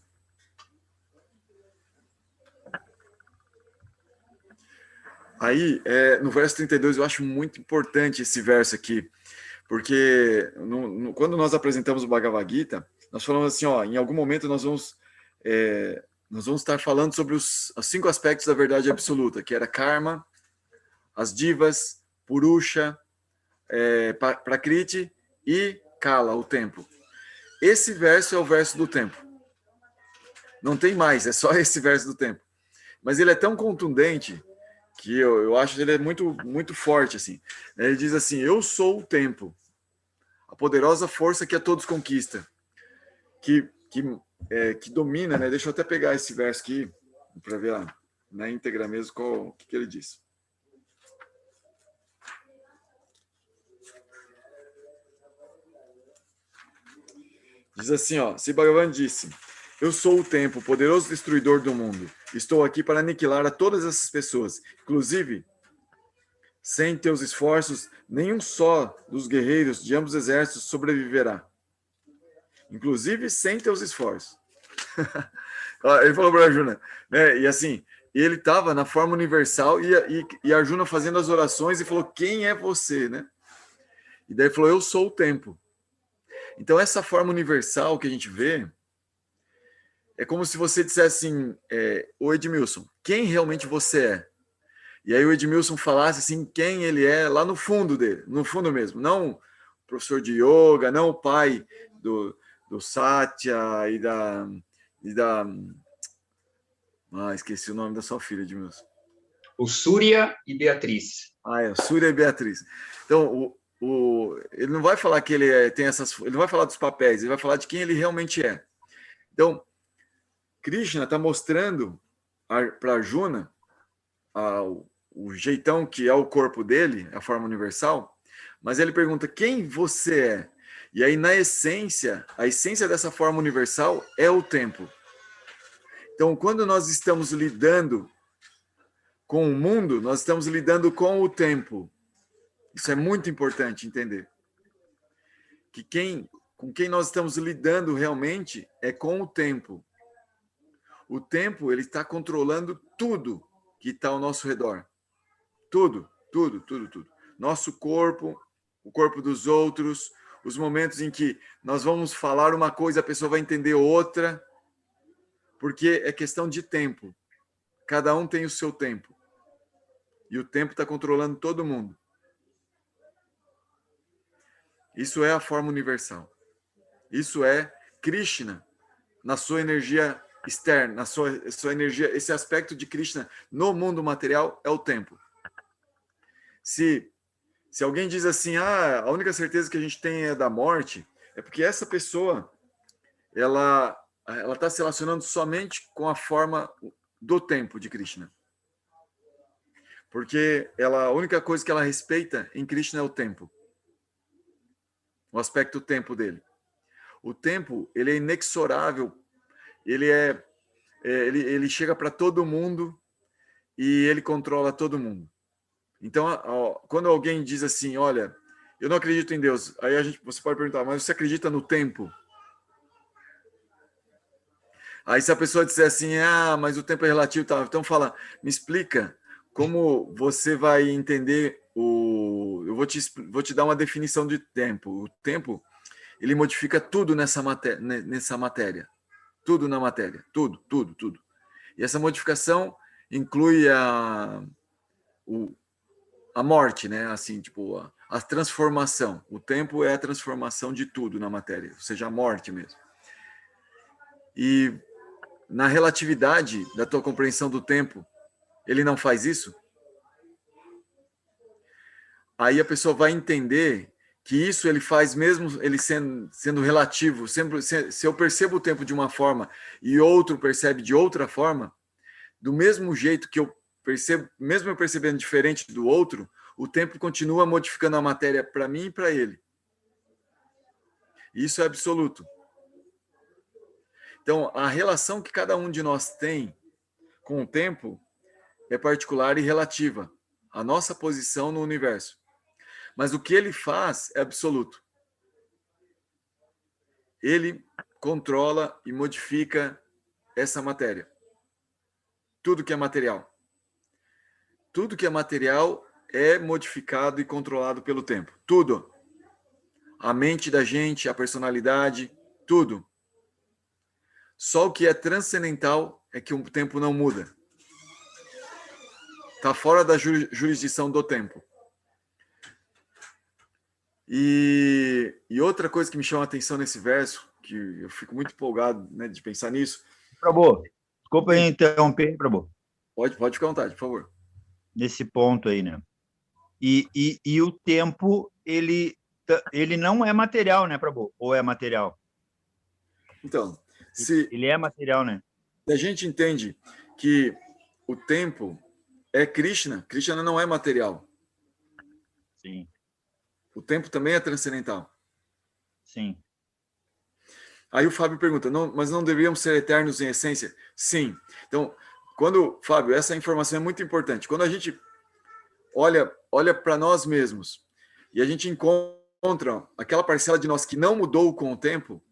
Aí, no verso 32, eu acho muito importante esse verso aqui, porque quando nós apresentamos o Bhagavad Gita, nós falamos assim, em algum momento nós vamos estar falando sobre os 5 aspectos da verdade absoluta, que era karma, as divas, purusha, prakriti e kala, o tempo. Esse verso é o verso do tempo. Não tem mais, é só esse verso do tempo. Mas ele é tão contundente que eu acho que ele é muito, muito forte, assim. Ele diz assim, eu sou o tempo, a poderosa força que a todos conquista, que domina, né? Deixa eu até pegar esse verso aqui, para ver na íntegra mesmo o que ele diz. Diz assim, se Bhagavan disse, eu sou o tempo, poderoso destruidor do mundo. Estou aqui para aniquilar a todas essas pessoas. Inclusive, sem teus esforços, nenhum só dos guerreiros de ambos os exércitos sobreviverá. Inclusive, sem teus esforços. Ele falou para Arjuna, né? E assim, ele estava na forma universal e Arjuna fazendo as orações e falou, quem é você, né? E daí ele falou, eu sou o tempo. Então, essa forma universal que a gente vê, é como se você dissesse assim, ô Edmilson, quem realmente você é? E aí o Edmilson falasse assim, quem ele é lá no fundo dele, no fundo mesmo, não o professor de yoga, não o pai do Satya esqueci o nome da sua filha, Edmilson. O Surya e Beatriz. O Surya e Beatriz. Então, ele não vai falar que ele tem essas... Ele não vai falar dos papéis, ele vai falar de quem ele realmente é. Então, Krishna está mostrando para Arjuna o jeitão que é o corpo dele, a forma universal, mas ele pergunta quem você é. E aí, na essência, a essência dessa forma universal é o tempo. Então, quando nós estamos lidando com o mundo, nós estamos lidando com o tempo. Isso é muito importante entender. Que com quem nós estamos lidando realmente é com o tempo. O tempo, ele está controlando tudo que está ao nosso redor. Tudo, tudo, tudo, tudo. Nosso corpo, o corpo dos outros, os momentos em que nós vamos falar uma coisa, a pessoa vai entender outra, porque é questão de tempo. Cada um tem o seu tempo. E o tempo está controlando todo mundo. Isso é a forma universal. Isso é Krishna, na sua energia externa, na sua energia, esse aspecto de Krishna no mundo material é o tempo. Se alguém diz assim, a única certeza que a gente tem é da morte, é porque essa pessoa, ela está se relacionando somente com a forma do tempo de Krishna. Porque a única coisa que ela respeita em Krishna é o tempo. O aspecto tempo dele. O tempo, ele é inexorável, ele chega para todo mundo e ele controla todo mundo. Então, quando alguém diz assim, olha, eu não acredito em Deus, aí você pode perguntar, mas você acredita no tempo? Aí se a pessoa disser assim, mas o tempo é relativo, tá? Então fala, me explica como você vai entender eu vou te dar uma definição de tempo. O tempo, ele modifica tudo nessa matéria. Tudo na matéria. Tudo, tudo, tudo. E essa modificação inclui a morte, né? Assim, tipo, a transformação. O tempo é a transformação de tudo na matéria, ou seja, a morte mesmo. E na relatividade da tua compreensão do tempo, ele não faz isso? Aí a pessoa vai entender que isso ele faz mesmo ele sendo relativo. Sempre, se eu percebo o tempo de uma forma e outro percebe de outra forma, do mesmo jeito que eu percebo, mesmo eu percebendo diferente do outro, o tempo continua modificando a matéria para mim e para ele. Isso é absoluto. Então, a relação que cada um de nós tem com o tempo é particular e relativa à nossa posição no universo. Mas o que ele faz é absoluto. Ele controla e modifica essa matéria. Tudo que é material. Tudo que é material é modificado e controlado pelo tempo. Tudo. A mente da gente, a personalidade, tudo. Só o que é transcendental é que o tempo não muda. Está fora da jurisdição do tempo. E outra coisa que me chama a atenção nesse verso, que eu fico muito empolgado, né, de pensar nisso. Prabhu, desculpa aí interromper, Prabhu. Pode ficar à vontade, por favor. Nesse ponto aí, né? E o tempo, ele não é material, né, Prabhu? Ou é material? Então, ele é material, né? A gente entende que o tempo é Krishna. Krishna não é material. Sim. O tempo também é transcendental. Sim. Aí o Fábio pergunta, mas não deveríamos ser eternos em essência? Sim. Então, Fábio, essa informação é muito importante. Quando a gente olha para nós mesmos e a gente encontra aquela parcela de nós que não mudou com o tempo,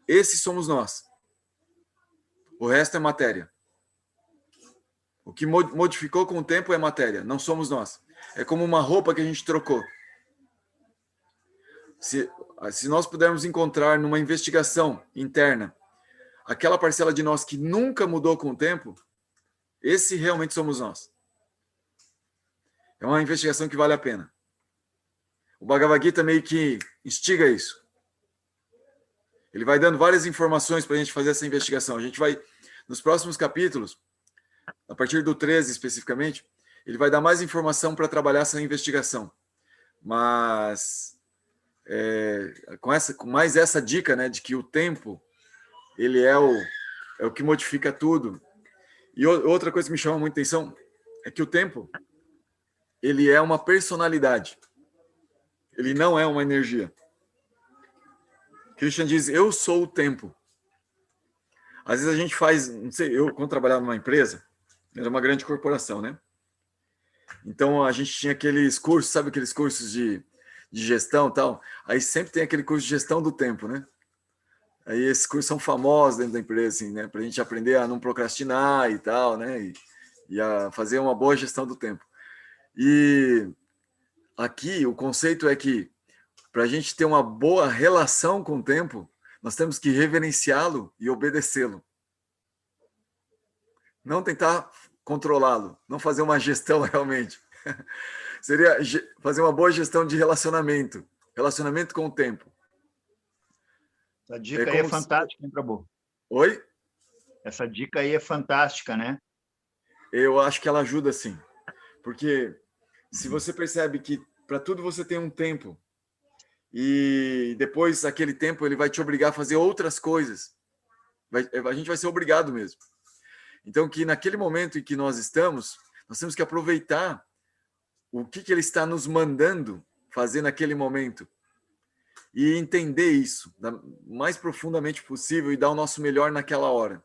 esses somos nós. O resto é matéria. O que modificou com o tempo é matéria, não somos nós. É como uma roupa que a gente trocou. Se nós pudermos encontrar numa investigação interna aquela parcela de nós que nunca mudou com o tempo, esse realmente somos nós. É uma investigação que vale a pena. O Bhagavad Gita meio que instiga isso. Ele vai dando várias informações para a gente fazer essa investigação. A gente vai, nos próximos capítulos, a partir do 13 especificamente, ele vai dar mais informação para trabalhar essa investigação. Mas com mais essa dica, né, de que o tempo ele é o que modifica tudo. E outra coisa que me chama muita atenção é que o tempo ele é uma personalidade. Ele não é uma energia. Krishna diz, eu sou o tempo. Às vezes a gente faz, não sei, eu quando trabalhava numa empresa, era uma grande corporação, né? Então, a gente tinha aqueles cursos, sabe aqueles cursos de gestão e tal? Aí sempre tem aquele curso de gestão do tempo, né? Aí esses cursos são famosos dentro da empresa, assim, né? Para a gente aprender a não procrastinar e tal, né? E a fazer uma boa gestão do tempo. E aqui o conceito é que para a gente ter uma boa relação com o tempo, nós temos que reverenciá-lo e obedecê-lo. Não tentar controlá-lo, não fazer uma gestão realmente. Seria fazer uma boa gestão de relacionamento com o tempo. Essa dica aí é fantástica, hein, Prabhu? Oi? Essa dica aí é fantástica, né? Eu acho que ela ajuda, sim. Porque se você percebe que para tudo você tem um tempo, e depois aquele tempo ele vai te obrigar a fazer outras coisas, a gente vai ser obrigado mesmo. Então, que naquele momento em que nós estamos, nós temos que aproveitar o que ele está nos mandando fazer naquele momento e entender isso mais profundamente possível e dar o nosso melhor naquela hora.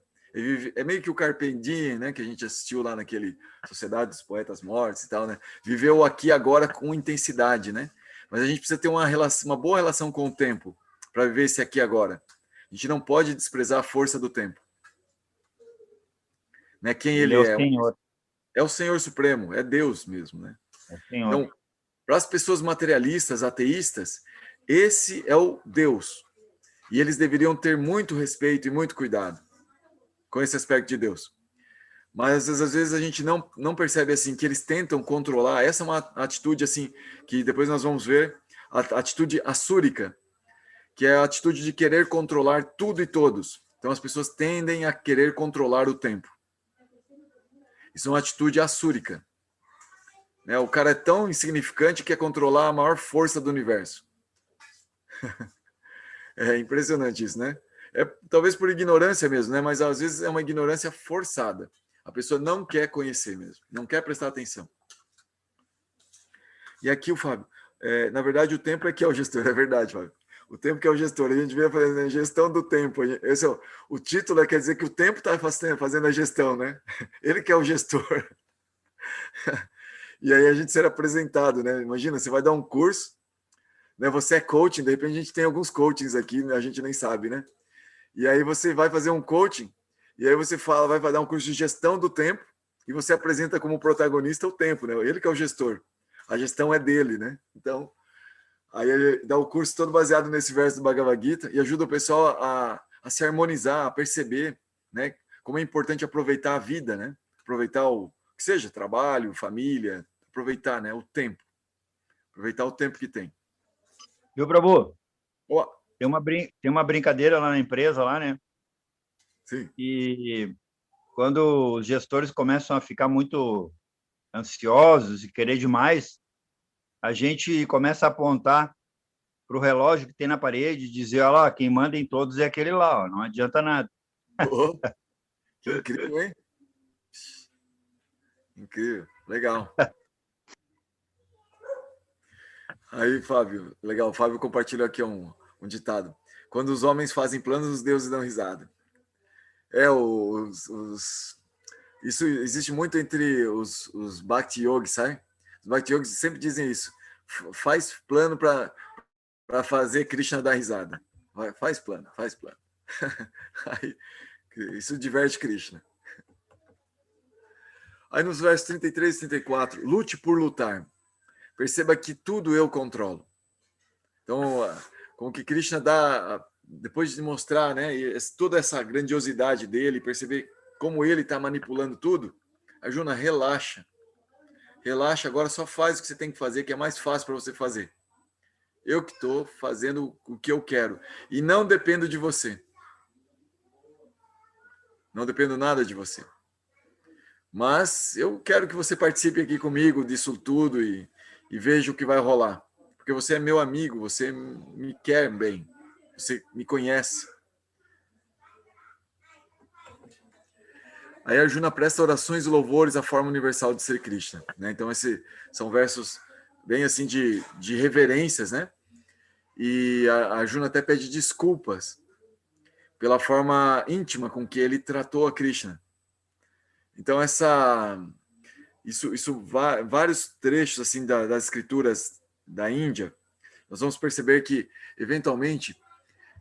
É meio que o Carpe Diem, né, que a gente assistiu lá naquele Sociedade dos Poetas Mortos e tal, né? Viveu aqui e agora com intensidade, né? Mas a gente precisa ter uma boa relação com o tempo para viver esse aqui e agora. A gente não pode desprezar a força do tempo. Né? Quem ele é? O Senhor. É o Senhor Supremo, é Deus mesmo, né? É o Senhor. Então, para as pessoas materialistas, ateístas, esse é o Deus. E eles deveriam ter muito respeito e muito cuidado com esse aspecto de Deus. Mas às vezes a gente não percebe assim que eles tentam controlar. Essa é uma atitude assim que depois nós vamos ver, a atitude assúrica, que é a atitude de querer controlar tudo e todos. Então as pessoas tendem a querer controlar o tempo. Isso é uma atitude assúrica. Né? O cara é tão insignificante que quer controlar a maior força do universo. É impressionante isso, né? Talvez por ignorância mesmo, né? Mas às vezes é uma ignorância forçada. A pessoa não quer conhecer mesmo, não quer prestar atenção. E aqui o Fábio, na verdade o tempo é que é o gestor, é verdade, Fábio. O tempo que é o gestor, a gente vem fazendo a gestão do tempo. Esse é o título quer dizer que o tempo está fazendo a gestão, né? Ele que é o gestor. E aí a gente ser apresentado, né? Imagina, você vai dar um curso, né? Você é coaching, de repente a gente tem alguns coachings aqui, a gente nem sabe, né? E aí você vai fazer um coaching, e aí você vai dar um curso de gestão do tempo, e você apresenta como protagonista o tempo, né? Ele que é o gestor. A gestão é dele, né? Então, aí ele dá o curso todo baseado nesse verso do Bhagavad Gita e ajuda o pessoal a se harmonizar, a perceber, né? Como é importante aproveitar a vida, né? Aproveitar o que seja, trabalho, família, aproveitar, né? O tempo. Aproveitar o tempo que tem. Viu, Prabhu? Ó, Tem uma brincadeira lá na empresa, lá, né? sim. E quando os gestores começam a ficar muito ansiosos e querer demais, a gente começa a apontar para o relógio que tem na parede e dizer, olha lá, quem manda em todos é aquele lá, ó, não adianta nada. Oh, que incrível, hein? Incrível, legal. Aí, Fábio, legal, o Fábio compartilhou aqui um ditado. Quando os homens fazem planos, os deuses dão risada. Isso existe muito entre os Bhakti Yogis, sabe? Os Bhakti Yogis sempre dizem isso. Faz plano para fazer Krishna dar risada. Faz plano. Aí, isso diverte Krishna. Aí nos versos 33 e 34, lute por lutar. Perceba que tudo eu controlo. Então, como que Krishna dá, depois de mostrar, né, toda essa grandiosidade dele, perceber como ele está manipulando tudo, Arjuna, relaxa. Relaxa, agora só faz o que você tem que fazer, que é mais fácil para você fazer. Eu que estou fazendo o que eu quero. E não dependo de você. Não dependo nada de você. Mas eu quero que você participe aqui comigo disso tudo e veja o que vai rolar. Porque você é meu amigo, você me quer bem, você me conhece. Aí Arjuna presta orações e louvores à forma universal de ser Krishna. Né? Então, esses são versos bem assim de reverências, né? E a Arjuna até pede desculpas pela forma íntima com que ele tratou a Krishna. Então, vários trechos assim das escrituras da Índia, nós vamos perceber que, eventualmente,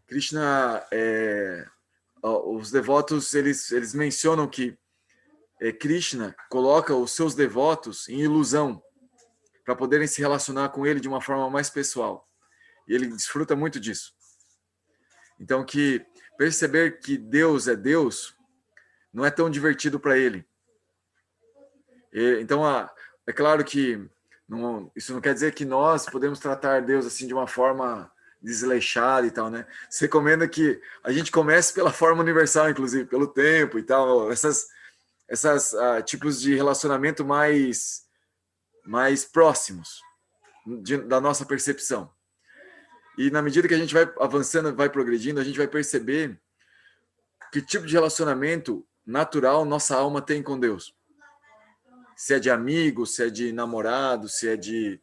Krishna, os devotos, eles mencionam que Krishna coloca os seus devotos em ilusão para poderem se relacionar com ele de uma forma mais pessoal. E ele desfruta muito disso. Então, que perceber que Deus é Deus não é tão divertido para ele. Então, é claro que isso não quer dizer que nós podemos tratar Deus assim de uma forma desleixada e tal, né? Se recomenda que a gente comece pela forma universal, inclusive, pelo tempo e tal, essas tipos de relacionamento mais próximos da nossa percepção. E na medida que a gente vai avançando, vai progredindo, a gente vai perceber que tipo de relacionamento natural nossa alma tem com Deus. Se é de amigo, se é de namorado, se é de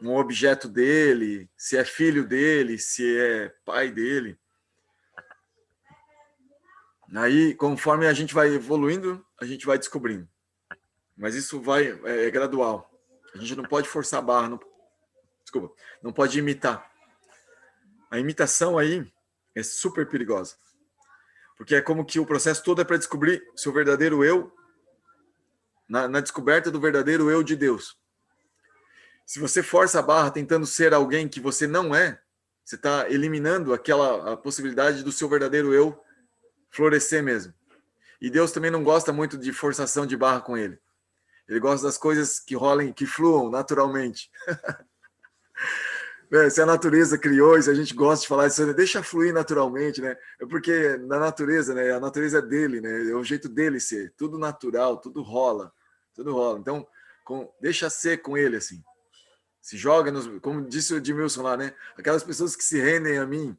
um objeto dele, se é filho dele, se é pai dele. Aí, conforme a gente vai evoluindo, a gente vai descobrindo. Mas isso é gradual. A gente não pode forçar a barra, não pode imitar. A imitação aí é super perigosa. Porque é como que o processo todo é para descobrir seu verdadeiro eu, na descoberta do verdadeiro eu de Deus. Se você força a barra tentando ser alguém que você não é, você está eliminando a possibilidade do seu verdadeiro eu florescer mesmo. E Deus também não gosta muito de forçação de barra com ele. Ele gosta das coisas que rolem, que fluam naturalmente. Se a natureza criou, e se a gente gosta de falar isso, deixa fluir naturalmente, né? É porque na natureza, né? A natureza é dele, né? É o jeito dele ser. Tudo natural, tudo rola. Então, deixa ser com ele, assim. Se joga, como disse o Edmilson lá, né? Aquelas pessoas que se rendem a mim,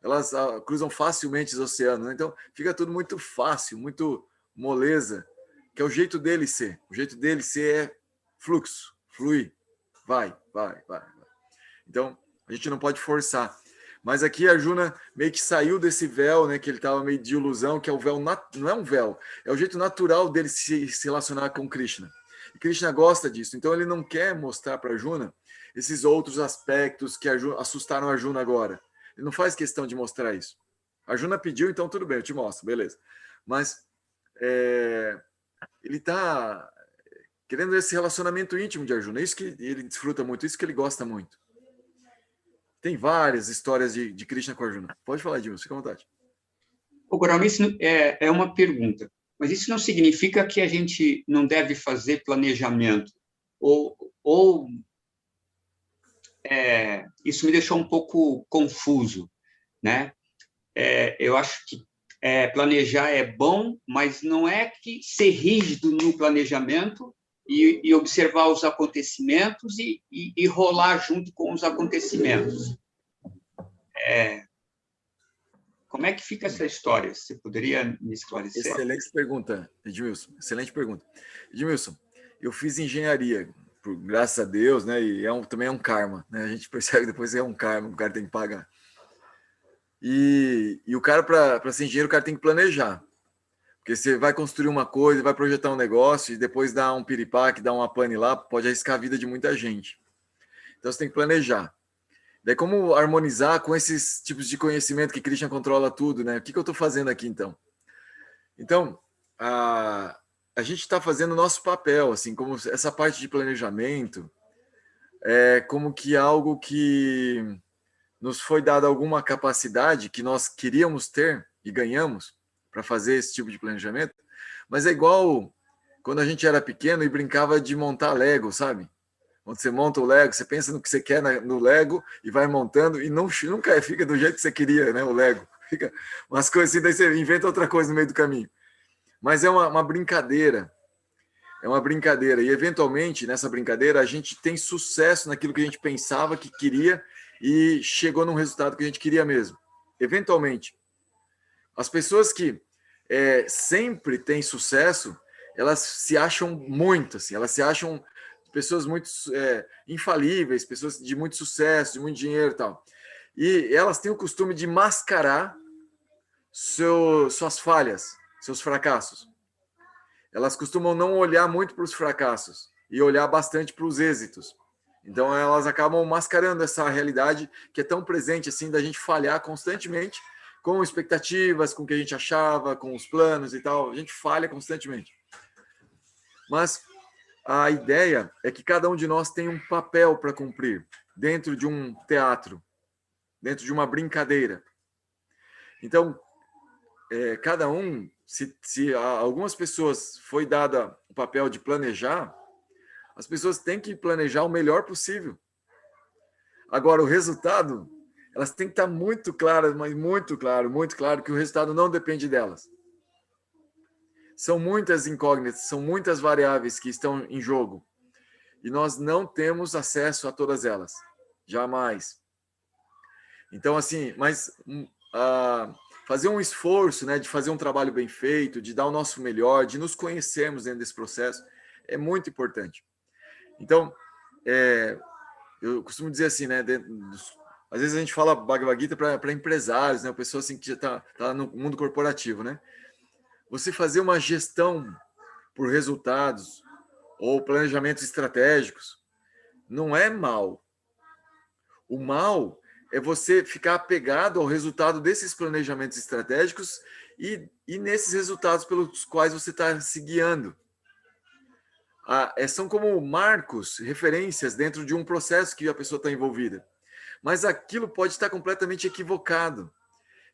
elas cruzam facilmente os oceanos, né? Então, fica tudo muito fácil, muito moleza, que é o jeito dele ser. O jeito dele ser é fluxo, fluir. Vai. Então, a gente não pode forçar. Mas aqui a Arjuna meio que saiu desse véu, né, que ele estava meio de ilusão, que é o véu, não é um véu, é o jeito natural dele se relacionar com Krishna. E Krishna gosta disso, então ele não quer mostrar para Arjuna esses outros aspectos que assustaram Arjuna agora. Ele não faz questão de mostrar isso. Arjuna pediu, então tudo bem, eu te mostro, beleza. Mas ele está querendo esse relacionamento íntimo de Arjuna, isso que ele desfruta muito, isso que ele gosta muito. Tem várias histórias de Krishna com Arjuna. Pode falar, Dilma, fica à vontade. Agora, isso é uma pergunta, mas isso não significa que a gente não deve fazer planejamento? Isso me deixou um pouco confuso, né? Eu acho que planejar é bom, mas não é que ser rígido no planejamento e observar os acontecimentos e rolar junto com os acontecimentos. Como é que fica essa história? Você poderia me esclarecer? Excelente pergunta, Edmilson. Excelente pergunta. Edmilson, eu fiz engenharia, graças a Deus, né? E também é um karma, né? A gente percebe depois que é um karma, o cara tem que pagar. E o cara, para ser engenheiro, o cara tem que planejar. Porque você vai construir uma coisa, vai projetar um negócio e depois dá um piripaque, dá uma pane lá, pode arriscar a vida de muita gente. Então você tem que planejar. Daí como harmonizar com esses tipos de conhecimento que Krishna controla tudo, né? O que eu estou fazendo aqui então? Então, a gente está fazendo o nosso papel, assim, como essa parte de planejamento é como que algo que nos foi dado alguma capacidade que nós queríamos ter e ganhamos para fazer esse tipo de planejamento, mas é igual quando a gente era pequeno e brincava de montar Lego, sabe? Quando você monta o Lego, você pensa no que você quer no Lego e vai montando e nunca fica do jeito que você queria, né? O Lego. Fica umas coisas assim, daí você inventa outra coisa no meio do caminho. Mas é uma brincadeira. É uma brincadeira. E, eventualmente, nessa brincadeira, a gente tem sucesso naquilo que a gente pensava que queria e chegou num resultado que a gente queria mesmo. Eventualmente. As pessoas que sempre têm sucesso, elas se acham muito, assim, elas se acham pessoas muito infalíveis, pessoas de muito sucesso, de muito dinheiro e tal. E elas têm o costume de mascarar suas falhas, seus fracassos. Elas costumam não olhar muito para os fracassos e olhar bastante para os êxitos. Então, elas acabam mascarando essa realidade que é tão presente assim, da gente falhar constantemente com expectativas, com o que a gente achava, com os planos e tal. A gente falha constantemente. Mas a ideia é que cada um de nós tem um papel para cumprir dentro de um teatro, dentro de uma brincadeira. Então, cada um, se a algumas pessoas foi dada o papel de planejar, as pessoas têm que planejar o melhor possível. Agora, o resultado, elas têm que estar muito claras, mas muito claro que o resultado não depende delas. São muitas incógnitas, são muitas variáveis que estão em jogo. E nós não temos acesso a todas elas. Jamais. Então, assim, mas fazer um esforço, né, de fazer um trabalho bem feito, de dar o nosso melhor, de nos conhecermos dentro desse processo, é muito importante. Então, eu costumo dizer assim, né, às vezes a gente fala Bhagavad Gita para empresários, né, pessoas assim que já tá no mundo corporativo, né? Você fazer uma gestão por resultados ou planejamentos estratégicos não é mal. O mal é você ficar apegado ao resultado desses planejamentos estratégicos e nesses resultados pelos quais você está se guiando. São como marcos, referências dentro de um processo que a pessoa está envolvida. Mas aquilo pode estar completamente equivocado.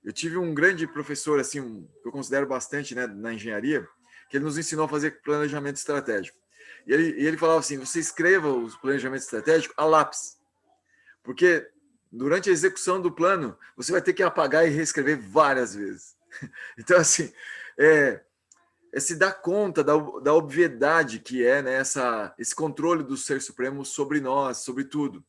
Eu tive um grande professor, assim, que eu considero bastante, né, na engenharia, que ele nos ensinou a fazer planejamento estratégico. E ele falava assim, você escreva os planejamentos estratégicos a lápis. Porque durante a execução do plano, você vai ter que apagar e reescrever várias vezes. Então, assim, se dar conta da obviedade que é, né, esse controle do Ser Supremo sobre nós, sobre tudo.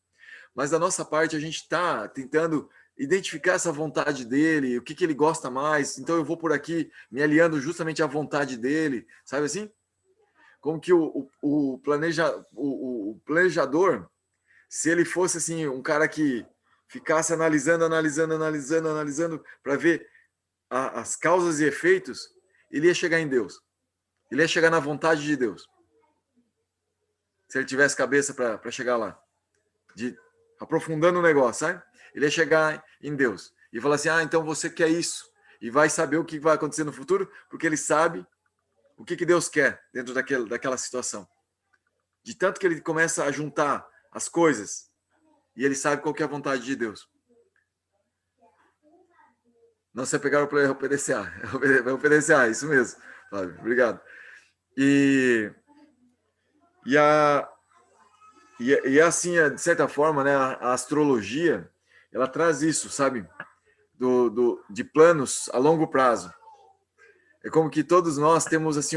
Mas da nossa parte, a gente está tentando identificar essa vontade dele, o que ele gosta mais, então eu vou por aqui me aliando justamente à vontade dele, sabe assim? Como que o planejador, se ele fosse assim, um cara que ficasse analisando para ver as causas e efeitos, ele ia chegar em Deus. Ele ia chegar na vontade de Deus. Se ele tivesse cabeça para chegar lá. Aprofundando o negócio, sabe? Ele ia chegar em Deus. E falar assim, então você quer isso. E vai saber o que vai acontecer no futuro, porque ele sabe o que Deus quer dentro daquela situação. De tanto que ele começa a juntar as coisas, e ele sabe qual que é a vontade de Deus. Não se pegar para obedecer. Vai obedecer, isso mesmo. Fábio, obrigado. E assim, de certa forma, né, a astrologia, ela traz isso, sabe? De planos a longo prazo. É como que todos nós temos assim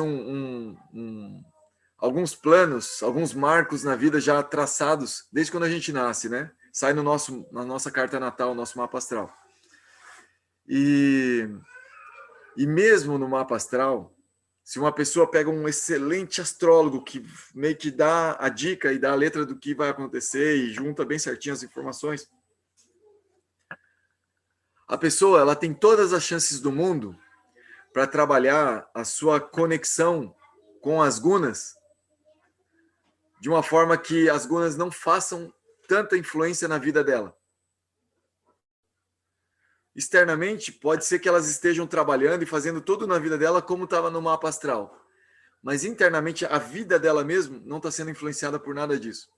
alguns planos, alguns marcos na vida já traçados desde quando a gente nasce, né? Sai na nossa carta natal, nosso mapa astral. E mesmo no mapa astral, se uma pessoa pega um excelente astrólogo que meio que dá a dica e dá a letra do que vai acontecer e junta bem certinho as informações, a pessoa ela tem todas as chances do mundo para trabalhar a sua conexão com as gunas de uma forma que as gunas não façam tanta influência na vida dela. Externamente, pode ser que elas estejam trabalhando e fazendo tudo na vida dela como estava no mapa astral. Mas internamente, a vida dela mesmo não está sendo influenciada por nada disso.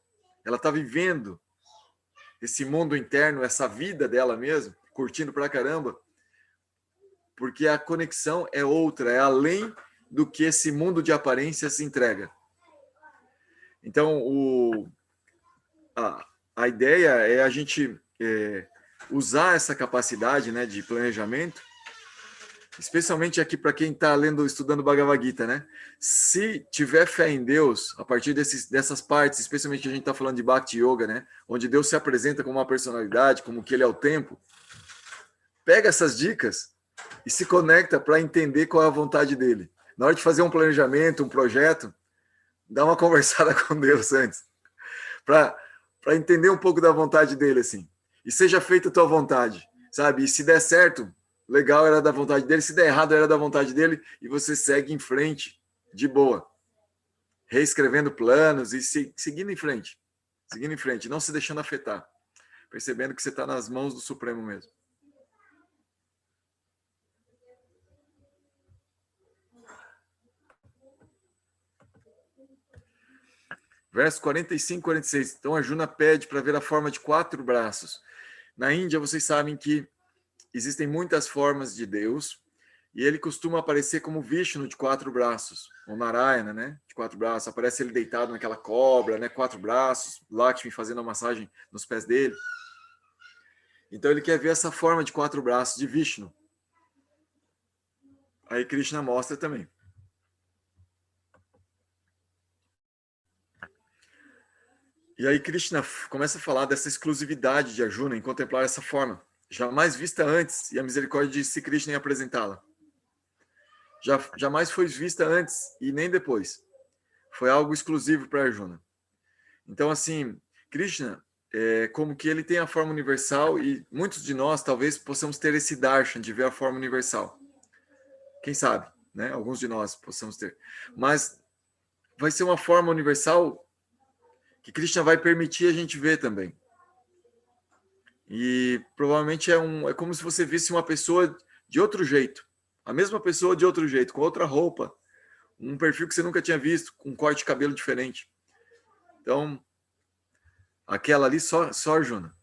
Ela está vivendo esse mundo interno, essa vida dela mesmo, curtindo pra caramba, porque a conexão é outra, é além do que esse mundo de aparências entrega. Então, a ideia é a gente usar essa capacidade, né, de planejamento, especialmente aqui para quem está estudando Bhagavad Gita, né? Se tiver fé em Deus, a partir dessas partes, especialmente que a gente está falando de Bhakti Yoga, né, onde Deus se apresenta como uma personalidade, como que ele é o tempo, pega essas dicas e se conecta para entender qual é a vontade dele. Na hora de fazer um planejamento, um projeto, dá uma conversada com Deus antes, para entender um pouco da vontade dele, assim. E seja feita a tua vontade, sabe? E se der certo, legal, era da vontade dele. Se der errado, era da vontade dele. E você segue em frente, de boa. Reescrevendo planos e seguindo em frente. Seguindo em frente, não se deixando afetar. Percebendo que você está nas mãos do Supremo mesmo. Verso 45 e 46. Então, Arjuna pede para ver a forma de 4 braços. Na Índia, vocês sabem que existem muitas formas de Deus, e ele costuma aparecer como Vishnu de 4 braços, ou Narayana, né? De 4 braços. Aparece ele deitado naquela cobra, né? 4 braços, Lakshmi fazendo a massagem nos pés dele. Então, ele quer ver essa forma de 4 braços de Vishnu. Aí Krishna mostra também. E aí Krishna começa a falar dessa exclusividade de Arjuna em contemplar essa forma, jamais vista antes, e a misericórdia de Sri Krishna em apresentá-la. Jamais foi vista antes e nem depois. Foi algo exclusivo para Arjuna. Então, assim, Krishna, como que ele tem a forma universal, e muitos de nós talvez possamos ter esse darshan de ver a forma universal. Quem sabe, né? Alguns de nós possamos ter. Mas vai ser uma forma universal que Krishna vai permitir a gente ver também. E provavelmente é como se você visse uma pessoa de outro jeito. A mesma pessoa de outro jeito, com outra roupa. Um perfil que você nunca tinha visto, com um corte de cabelo diferente. Então, aquela ali só Arjuna.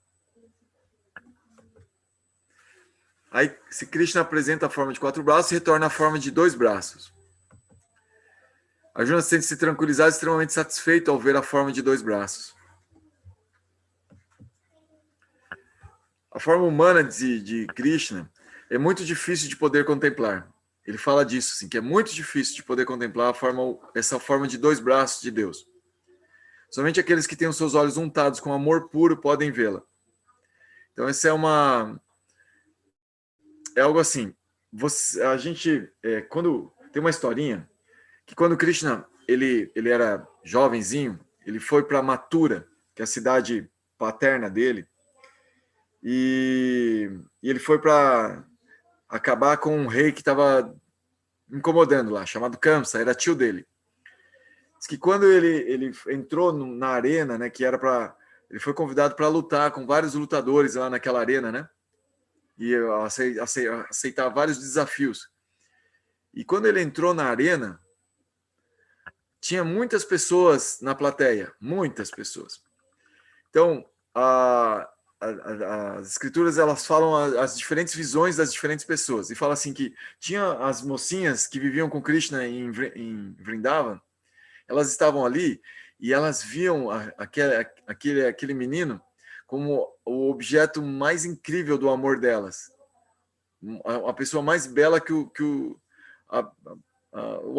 Aí, se Krishna apresenta a forma de 4 braços, retorna à forma de 2 braços. Arjuna sente-se tranquilizado e extremamente satisfeito ao ver a forma de 2 braços. A forma humana de Krishna é muito difícil de poder contemplar. Ele fala disso, assim, que é muito difícil de poder contemplar essa forma de 2 braços de Deus. Somente aqueles que têm os seus olhos untados com amor puro podem vê-la. Então, essa é algo assim. A gente, quando tem uma historinha, que quando Krishna ele era jovenzinho, ele foi para Mathura, que é a cidade paterna dele, e ele foi para acabar com um rei que estava incomodando lá, chamado Kamsa, era tio dele. Diz que quando ele entrou na arena, né, que era para ele foi convidado para lutar com vários lutadores lá naquela arena, né, e aceitar vários desafios. E quando ele entrou na arena, tinha muitas pessoas na plateia, muitas pessoas. Então, as escrituras, elas falam as diferentes visões das diferentes pessoas. E fala assim que tinha as mocinhas que viviam com Krishna em Vrindavan, elas estavam ali e elas viam aquele menino como o objeto mais incrível do amor delas. A pessoa mais bela que o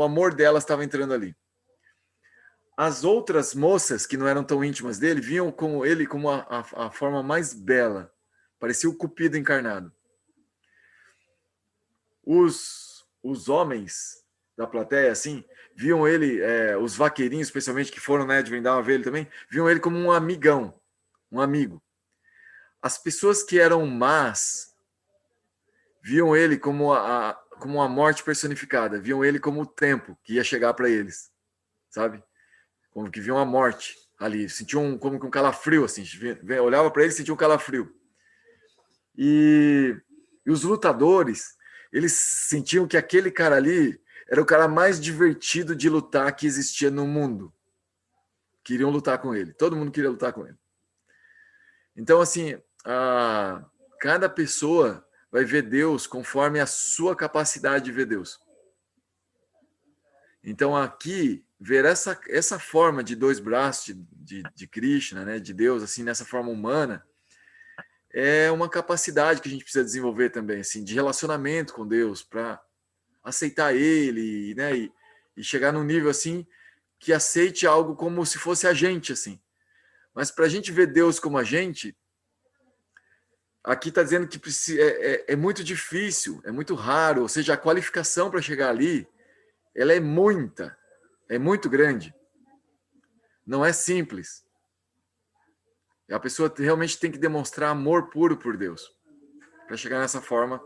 amor delas estava entrando ali. As outras moças, que não eram tão íntimas dele, viam ele como a forma mais bela. Parecia o Cupido encarnado. Os homens da plateia, assim, viam ele, os vaqueirinhos, especialmente, que foram, né, de Vrindavan ver ele também, viam ele como um amigão, um amigo. As pessoas que eram más viam ele como a morte personificada, viam ele como o tempo que ia chegar para eles, sabe? Como que viam a morte ali, sentiam como que um calafrio, assim, olhava para ele e sentia um calafrio. E os lutadores, eles sentiam que aquele cara ali era o cara mais divertido de lutar que existia no mundo. Queriam lutar com ele, todo mundo queria lutar com ele. Então, assim, cada pessoa vai ver Deus conforme a sua capacidade de ver Deus. Então, aqui, ver essa forma de 2 braços de Krishna, né, de Deus, assim, nessa forma humana, é uma capacidade que a gente precisa desenvolver também, assim, de relacionamento com Deus, para aceitar Ele, né, e chegar num nível, assim, que aceite algo como se fosse a gente, assim. Mas para a gente ver Deus como a gente, aqui está dizendo que é muito difícil, é muito raro, ou seja, a qualificação para chegar ali, ela é muito grande. Não é simples. A pessoa realmente tem que demonstrar amor puro por Deus para chegar nessa forma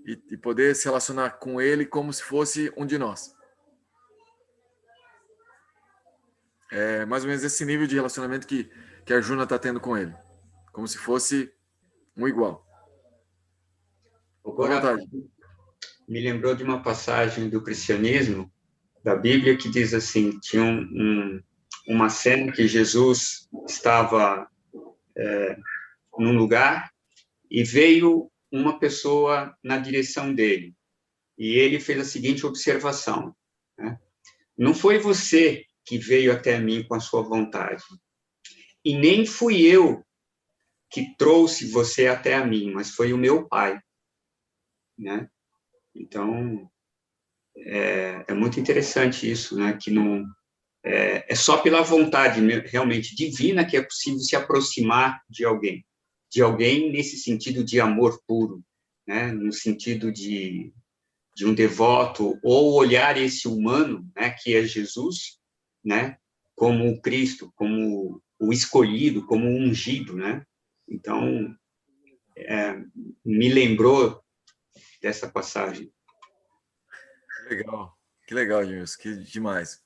e poder se relacionar com ele como se fosse um de nós. É mais ou menos esse nível de relacionamento que a Arjuna está tendo com ele, como se fosse um igual. Agora, me lembrou de uma passagem do cristianismo, da Bíblia, que diz assim, tinha uma cena que Jesus estava num lugar e veio uma pessoa na direção dele. E ele fez a seguinte observação, né? Não foi você que veio até mim com a sua vontade, e nem fui eu que trouxe você até a mim, mas foi o meu Pai, né? Então, é muito interessante isso, né? Que não é só pela vontade realmente divina que é possível se aproximar de alguém nesse sentido de amor puro, né? No sentido de um devoto, ou olhar esse humano, né? Que é Jesus, né? Como o Cristo, como o escolhido, como o ungido, né? Então, me lembrou dessa passagem. Que legal, Gilson, que demais.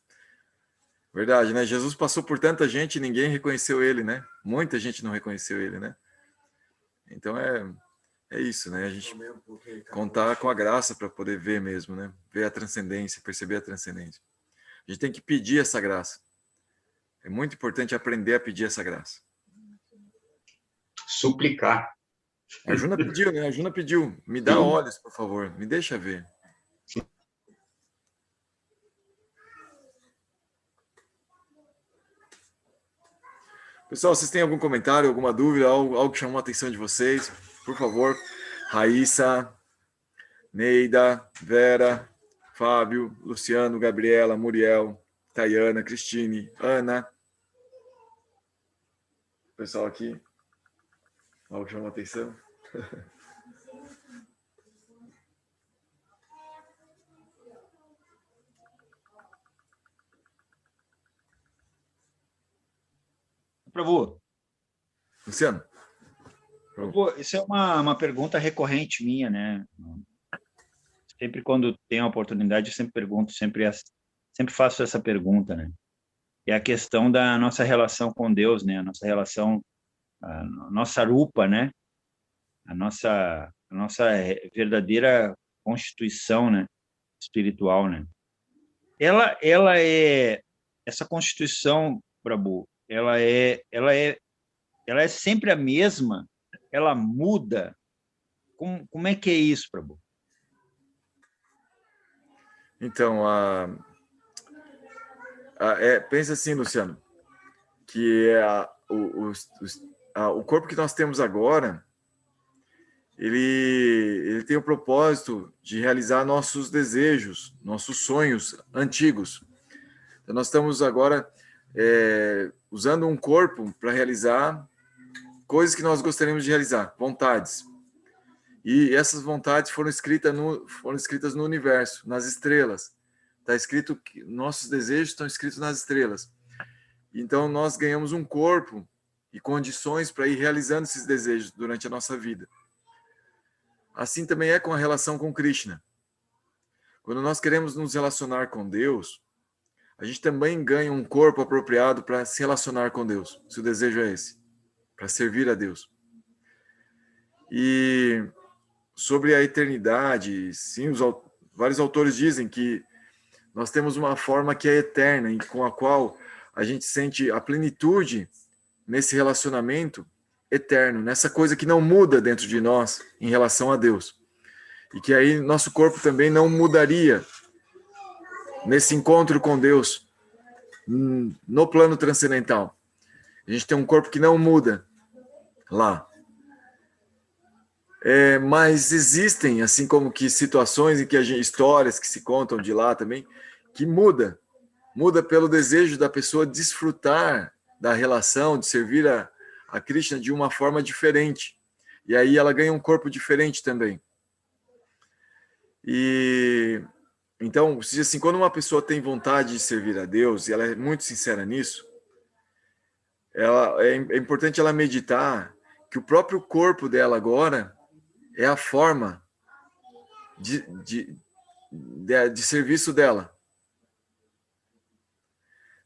Verdade, né? Jesus passou por tanta gente e ninguém reconheceu ele, né? Muita gente não reconheceu ele, né? Então é isso, né? A gente contar com a graça para poder ver mesmo, né? Ver a transcendência, perceber a transcendência. A gente tem que pedir essa graça. É muito importante aprender a pedir essa graça. Suplicar. A Arjuna pediu, né? A Arjuna pediu, me dá olhos, por favor, me deixa ver. Pessoal, vocês têm algum comentário, alguma dúvida, algo que chamou a atenção de vocês? Por favor, Raíssa, Neida, Vera, Fábio, Luciano, Gabriela, Muriel, Tayana, Cristine, Ana. Pessoal aqui, algo que chamou a atenção? Prabhu, Luciano? Prabhu, isso é uma pergunta recorrente minha, né? Sempre quando tenho a oportunidade, eu sempre pergunto, sempre faço essa pergunta, né? É a questão da nossa relação com Deus, né? A nossa relação, a nossa rupa, né? A nossa verdadeira constituição, né? Espiritual, né? Ela é essa constituição, Prabhu, ela é sempre a mesma, ela muda. Como é que é isso, Prabhu? Então, pensa assim, Luciano, que o corpo que nós temos agora, ele tem o propósito de realizar nossos desejos, nossos sonhos antigos. Então, nós estamos agora usando um corpo para realizar coisas que nós gostaríamos de realizar, vontades. E essas vontades foram escritas no universo, nas estrelas. Está escrito que nossos desejos estão escritos nas estrelas. Então, nós ganhamos um corpo e condições para ir realizando esses desejos durante a nossa vida. Assim também é com a relação com Krishna. Quando nós queremos nos relacionar com Deus, a gente também ganha um corpo apropriado para se relacionar com Deus, se o desejo é esse, para servir a Deus. E sobre a eternidade, sim, vários autores dizem que nós temos uma forma que é eterna e com a qual a gente sente a plenitude nesse relacionamento eterno, nessa coisa que não muda dentro de nós em relação a Deus. E que aí nosso corpo também não mudaria nesse encontro com Deus no plano transcendental. A gente tem um corpo que não muda lá. Mas existem, assim como que situações em que histórias que se contam de lá também, que muda pelo desejo da pessoa desfrutar da relação, de servir a Krishna de uma forma diferente. E aí ela ganha um corpo diferente também. E então, assim, quando uma pessoa tem vontade de servir a Deus, e ela é muito sincera nisso, é importante ela meditar que o próprio corpo dela agora é a forma de serviço dela.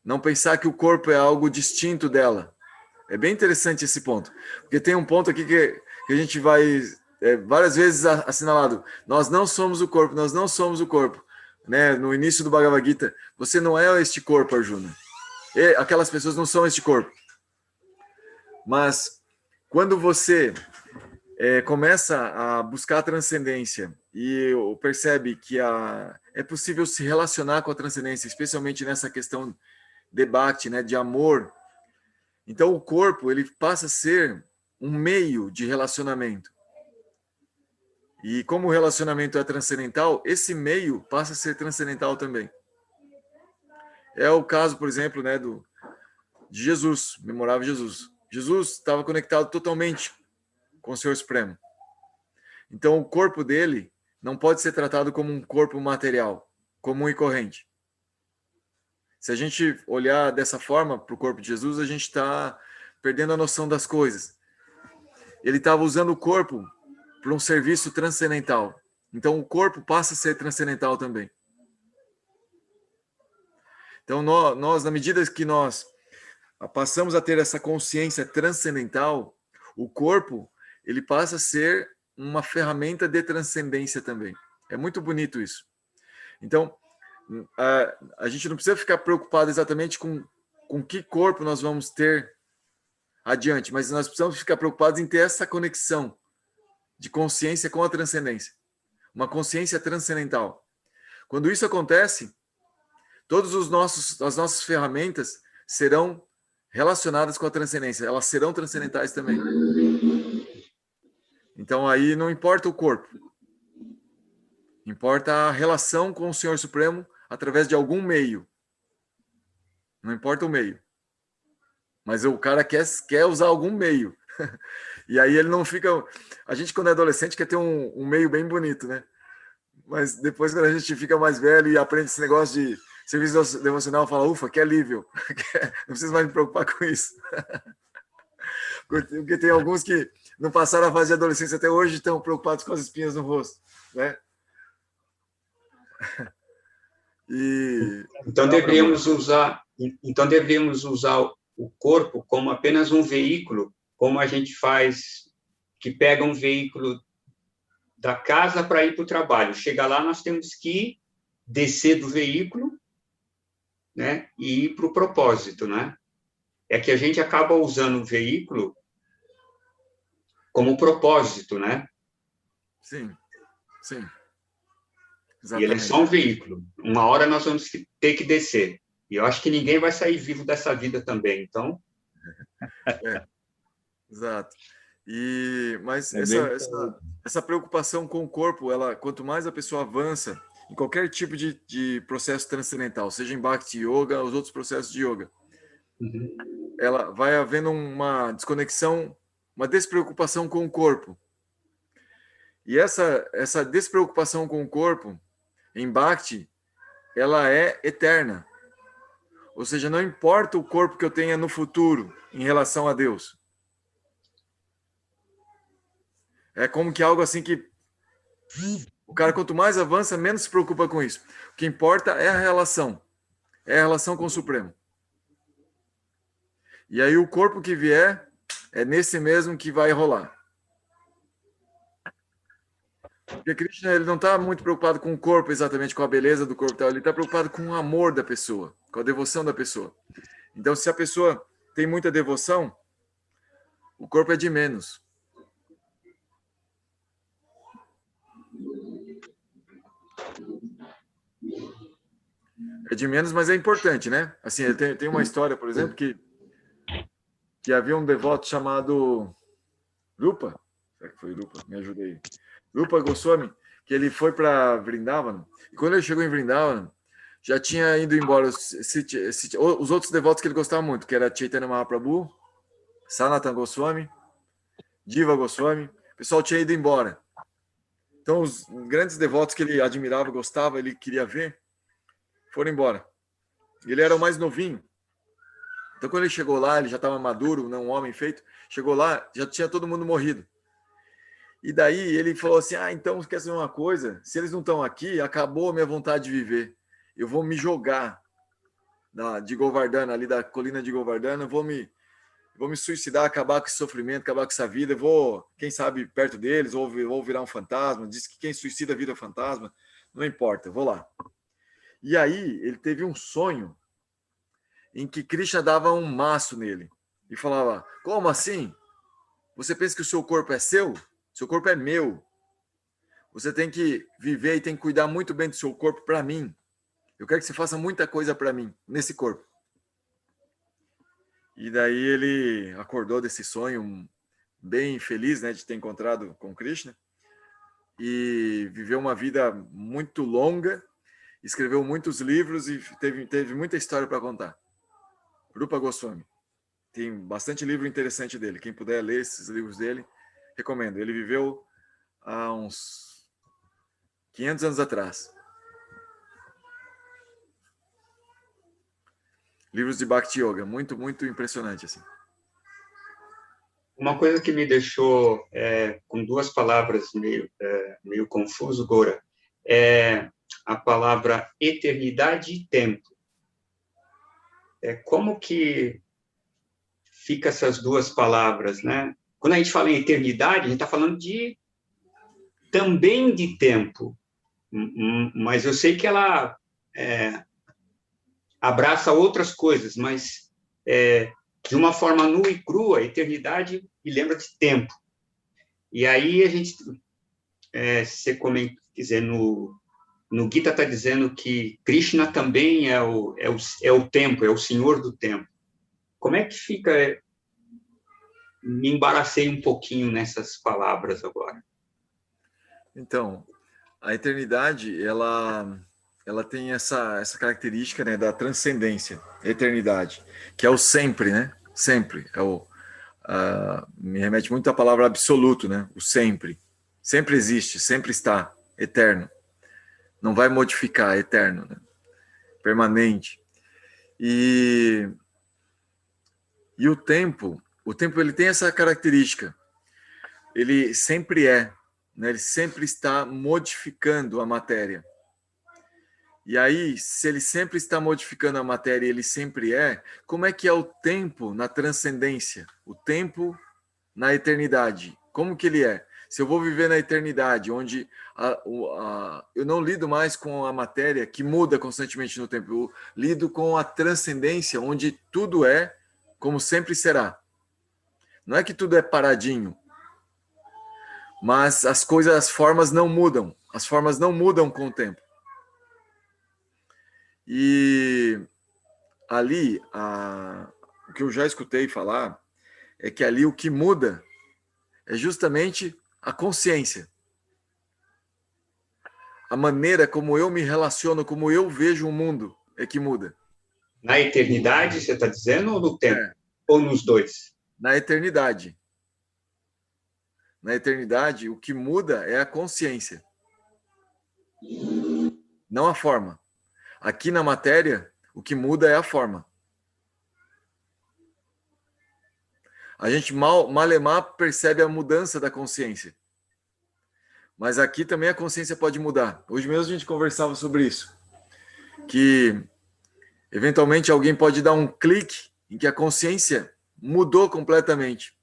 Não pensar que o corpo é algo distinto dela. É bem interessante esse ponto. Porque tem um ponto aqui que a gente vai várias vezes assinalado. Nós não somos o corpo, nós não somos o corpo. Né? No início do Bhagavad Gita, você não é este corpo, Arjuna. E aquelas pessoas não são este corpo. Mas quando você começa a buscar a transcendência e percebe que é possível se relacionar com a transcendência, especialmente nessa questão debate, né, de amor. Então o corpo ele passa a ser um meio de relacionamento. E como o relacionamento é transcendental, esse meio passa a ser transcendental também. É o caso, por exemplo, né, de Jesus, memorável Jesus. Jesus estava conectado totalmente com o Senhor Supremo. Então o corpo dele não pode ser tratado como um corpo material, comum e corrente. Se a gente olhar dessa forma para o corpo de Jesus, a gente está perdendo a noção das coisas. Ele estava usando o corpo para um serviço transcendental. Então o corpo passa a ser transcendental também. Então nós, na medida que nós passamos a ter essa consciência transcendental, o corpo ele passa a ser uma ferramenta de transcendência também. É muito bonito isso. Então, a gente não precisa ficar preocupado exatamente com que corpo nós vamos ter adiante, mas nós precisamos ficar preocupados em ter essa conexão de consciência com a transcendência. Uma consciência transcendental. Quando isso acontece, todas as nossas ferramentas serão relacionadas com a transcendência. Elas serão transcendentais também. Então, aí não importa o corpo. Importa a relação com o Senhor Supremo através de algum meio. Não importa o meio. Mas o cara quer usar algum meio. E aí ele não fica... A gente, quando é adolescente, quer ter um meio bem bonito, né? Mas depois, quando a gente fica mais velho e aprende esse negócio de serviço devocional, fala, ufa, que alívio. Não preciso mais me preocupar com isso. Porque tem alguns que não passaram a fase de adolescência até hoje e estão preocupados com as espinhas no rosto, né? Então deveríamos usar o corpo como apenas um veículo, como a gente faz, que pega um veículo da casa para ir para o trabalho. Chega lá, nós temos que descer do veículo, né, e ir para o propósito, né? É que a gente acaba usando o veículo como propósito, né? Sim, sim. Exatamente. E ele é só um veículo. Uma hora nós vamos ter que descer. E eu acho que ninguém vai sair vivo dessa vida também, então... Exato. Mas essa preocupação com o corpo, quanto mais a pessoa avança em qualquer tipo de processo transcendental, seja em Bhakti Yoga, os outros processos de Yoga, ela vai havendo uma desconexão, uma despreocupação com o corpo. E essa despreocupação com o corpo, em Bhakti, ela é eterna. Ou seja, não importa o corpo que eu tenha no futuro em relação a Deus. É como que algo assim que o cara, quanto mais avança, menos se preocupa com isso. O que importa é a relação com o Supremo. E aí o corpo que vier é nesse mesmo que vai rolar. Porque Krishna, ele não está muito preocupado com o corpo, exatamente com a beleza do corpo, ele está preocupado com o amor da pessoa, com a devoção da pessoa. Então, se a pessoa tem muita devoção, o corpo é de menos. É de menos, mas é importante, né? Assim, tem uma história, por exemplo, que havia um devoto chamado Rupa. Será que foi Rupa? Me ajuda aí. Rupa Goswami, que ele foi para Vrindavan. E quando ele chegou em Vrindavan, já tinha ido embora os outros devotos que ele gostava muito, que era Chaitanya Mahaprabhu, Sanatana Goswami, Jiva Goswami. O pessoal tinha ido embora. Então, os grandes devotos que ele admirava, gostava, ele queria ver, foram embora. Ele era o mais novinho. Então, quando ele chegou lá, ele já estava maduro, não um homem feito. Chegou lá, já tinha todo mundo morrido. E daí ele falou assim, então quer saber uma coisa? Se eles não estão aqui, acabou a minha vontade de viver. Eu vou me jogar de Govardhana, ali da colina de Govardhana, vou me suicidar, acabar com esse sofrimento, acabar com essa vida, vou, quem sabe, perto deles, ou vou virar um fantasma. Diz que quem suicida vira fantasma. Não importa, vou lá. E aí ele teve um sonho em que Krishna dava um maço nele e falava, como assim? Você pensa que o seu corpo é seu? Seu corpo é meu. Você tem que viver e tem que cuidar muito bem do seu corpo para mim. Eu quero que você faça muita coisa para mim, nesse corpo. E daí ele acordou desse sonho bem feliz, né, de ter encontrado com Krishna. E viveu uma vida muito longa, escreveu muitos livros e teve muita história para contar. Rupa Goswami. Tem bastante livro interessante dele. Quem puder ler esses livros dele, recomendo. Ele viveu há uns 500 anos atrás. Livros de Bhakti Yoga, muito, muito impressionante, assim. Uma coisa que me deixou com duas palavras meio confuso, Gora, é a palavra eternidade e tempo. Como que fica essas duas palavras, né? Quando a gente fala em eternidade, a gente está falando também de tempo, mas eu sei que ela abraça outras coisas, mas de uma forma nua e crua, a eternidade me lembra de tempo. E aí a gente, você comenta, quer dizer, no Gita está dizendo que Krishna também é o tempo, é o senhor do tempo. Como é que fica? Me embaracei um pouquinho nessas palavras agora. Então, a eternidade, ela tem essa característica, né, da transcendência, eternidade, que é o sempre, né? Sempre. Me remete muito à palavra absoluto, né? O sempre. Sempre existe, sempre está, eterno. Não vai modificar, eterno, né? Permanente. E o tempo ele tem essa característica. Ele sempre é, né? Ele sempre está modificando a matéria. E aí, se ele sempre está modificando a matéria e ele sempre é, como é que é o tempo na transcendência? O tempo na eternidade? Como que ele é? Se eu vou viver na eternidade, onde eu não lido mais com a matéria que muda constantemente no tempo, eu lido com a transcendência, onde tudo é como sempre será. Não é que tudo é paradinho, mas as formas não mudam. As formas não mudam com o tempo. E ali, o que eu já escutei falar é que ali o que muda é justamente a consciência. A maneira como eu me relaciono, como eu vejo o mundo é que muda. Na eternidade, você está dizendo, ou no tempo? Ou nos dois? Na eternidade. Na eternidade, o que muda é a consciência. Não a forma. Aqui na matéria, o que muda é a forma. A gente malemar percebe a mudança da consciência. Mas aqui também a consciência pode mudar. Hoje mesmo a gente conversava sobre isso. Que, eventualmente, alguém pode dar um clique em que a consciência mudou completamente.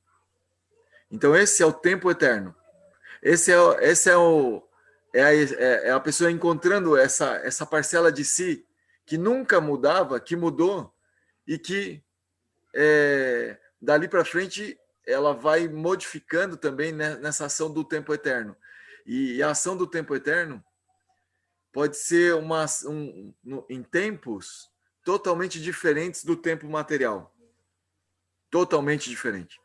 Então, esse é o tempo eterno. Esse é a pessoa encontrando essa parcela de si que nunca mudava, que mudou e que dali para frente ela vai modificando também nessa ação do tempo eterno. E a ação do tempo eterno pode ser em tempos totalmente diferentes do tempo material. Totalmente diferente.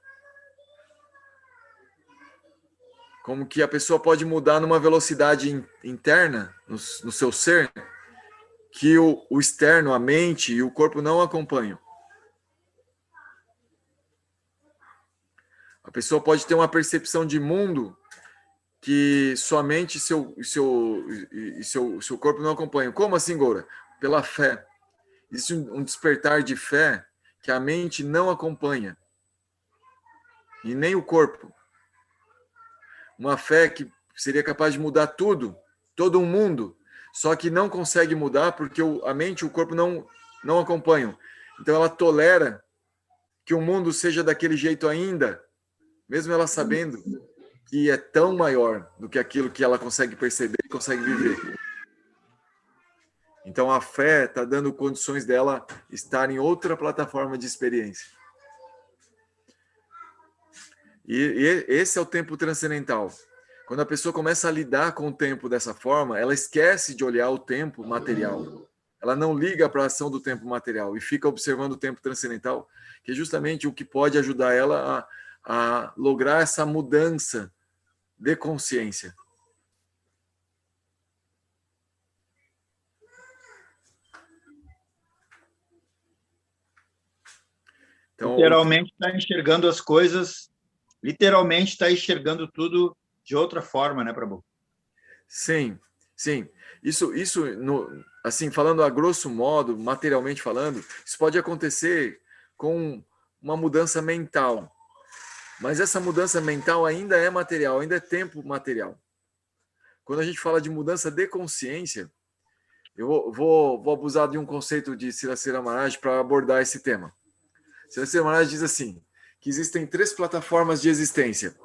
Como que a pessoa pode mudar numa velocidade interna no seu ser que o externo, a mente e o corpo não acompanham. A pessoa pode ter uma percepção de mundo que sua mente e seu corpo não acompanham. Como assim, Goura? Pela fé. Existe um despertar de fé que a mente não acompanha. E nem o corpo. uma fé que seria capaz de mudar tudo, todo um mundo, só que não consegue mudar porque a mente e o corpo não acompanham. Então ela tolera que o mundo seja daquele jeito ainda, mesmo ela sabendo que é tão maior do que aquilo que ela consegue perceber e consegue viver. Então a fé está dando condições dela estar em outra plataforma de experiência. E esse é o tempo transcendental. Quando a pessoa começa a lidar com o tempo dessa forma, ela esquece de olhar o tempo material. Ela não liga para a ação do tempo material e fica observando o tempo transcendental, que é justamente o que pode ajudar ela a lograr essa mudança de consciência. Então, literalmente está enxergando as coisas, literalmente está enxergando tudo de outra forma, né, Prabhu? Sim, sim. Isso assim, falando a grosso modo, materialmente falando, isso pode acontecer com uma mudança mental. Mas essa mudança mental ainda é material, ainda é tempo material. Quando a gente fala de mudança de consciência, eu vou abusar de um conceito de Siracira Maharaj para abordar esse tema. Siracira Maharaj diz assim, que existem 3 plataformas de existência: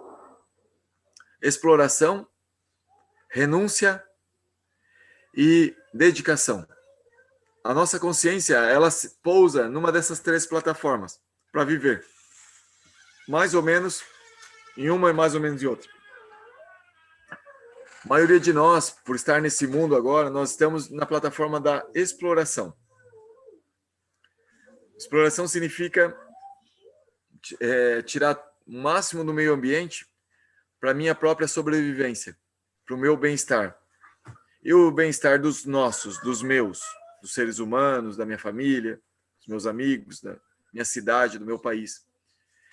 exploração, renúncia e dedicação. A nossa consciência, ela pousa numa dessas 3 plataformas para viver. Mais ou menos em uma e mais ou menos em outra. A maioria de nós, por estar nesse mundo agora, nós estamos na plataforma da exploração. Exploração significa tirar o máximo do meio ambiente para a minha própria sobrevivência, para o meu bem-estar. E o bem-estar dos nossos, dos meus, dos seres humanos, da minha família, dos meus amigos, da minha cidade, do meu país.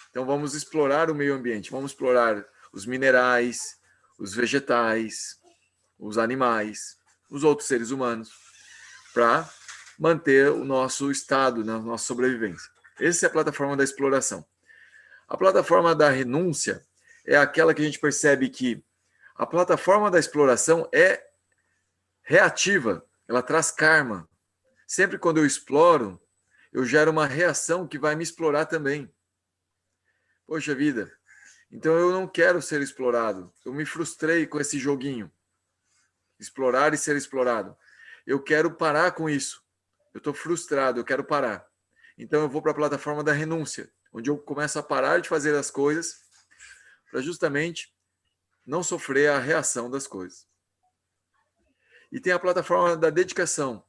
Então vamos explorar o meio ambiente, vamos explorar os minerais, os vegetais, os animais, os outros seres humanos, para manter o nosso estado, a nossa sobrevivência. Essa é a plataforma da exploração. A plataforma da renúncia é aquela que a gente percebe que a plataforma da exploração é reativa, ela traz karma. Sempre quando eu exploro, eu gero uma reação que vai me explorar também. Poxa vida, então eu não quero ser explorado. Eu me frustrei com esse joguinho. Explorar e ser explorado. Eu quero parar com isso. Eu estou frustrado, eu quero parar. Então eu vou para a plataforma da renúncia, onde eu começo a parar de fazer as coisas para justamente não sofrer a reação das coisas. E tem a plataforma da dedicação,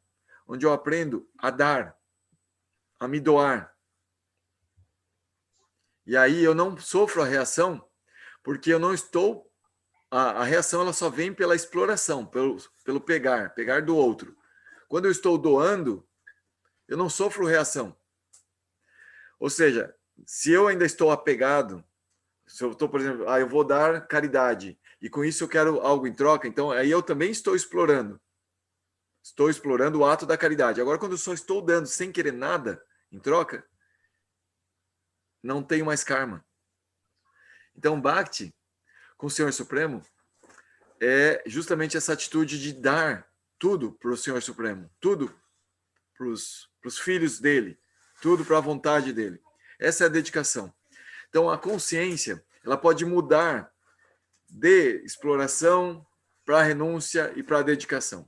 onde eu aprendo a dar, a me doar. E aí eu não sofro a reação, porque eu não estou... A reação ela só vem pela exploração, pelo pegar do outro. Quando eu estou doando, eu não sofro reação. Ou seja, se eu ainda estou apegado, se eu estou, por exemplo, eu vou dar caridade, e com isso eu quero algo em troca, então aí eu também estou explorando. Estou explorando o ato da caridade. Agora, quando eu só estou dando sem querer nada em troca, não tenho mais karma. Então, Bhakti, com o Senhor Supremo, é justamente essa atitude de dar tudo para o Senhor Supremo, tudo para os filhos dele, tudo para a vontade dele. Essa é a dedicação. Então, a consciência, ela pode mudar de exploração para a renúncia e para a dedicação.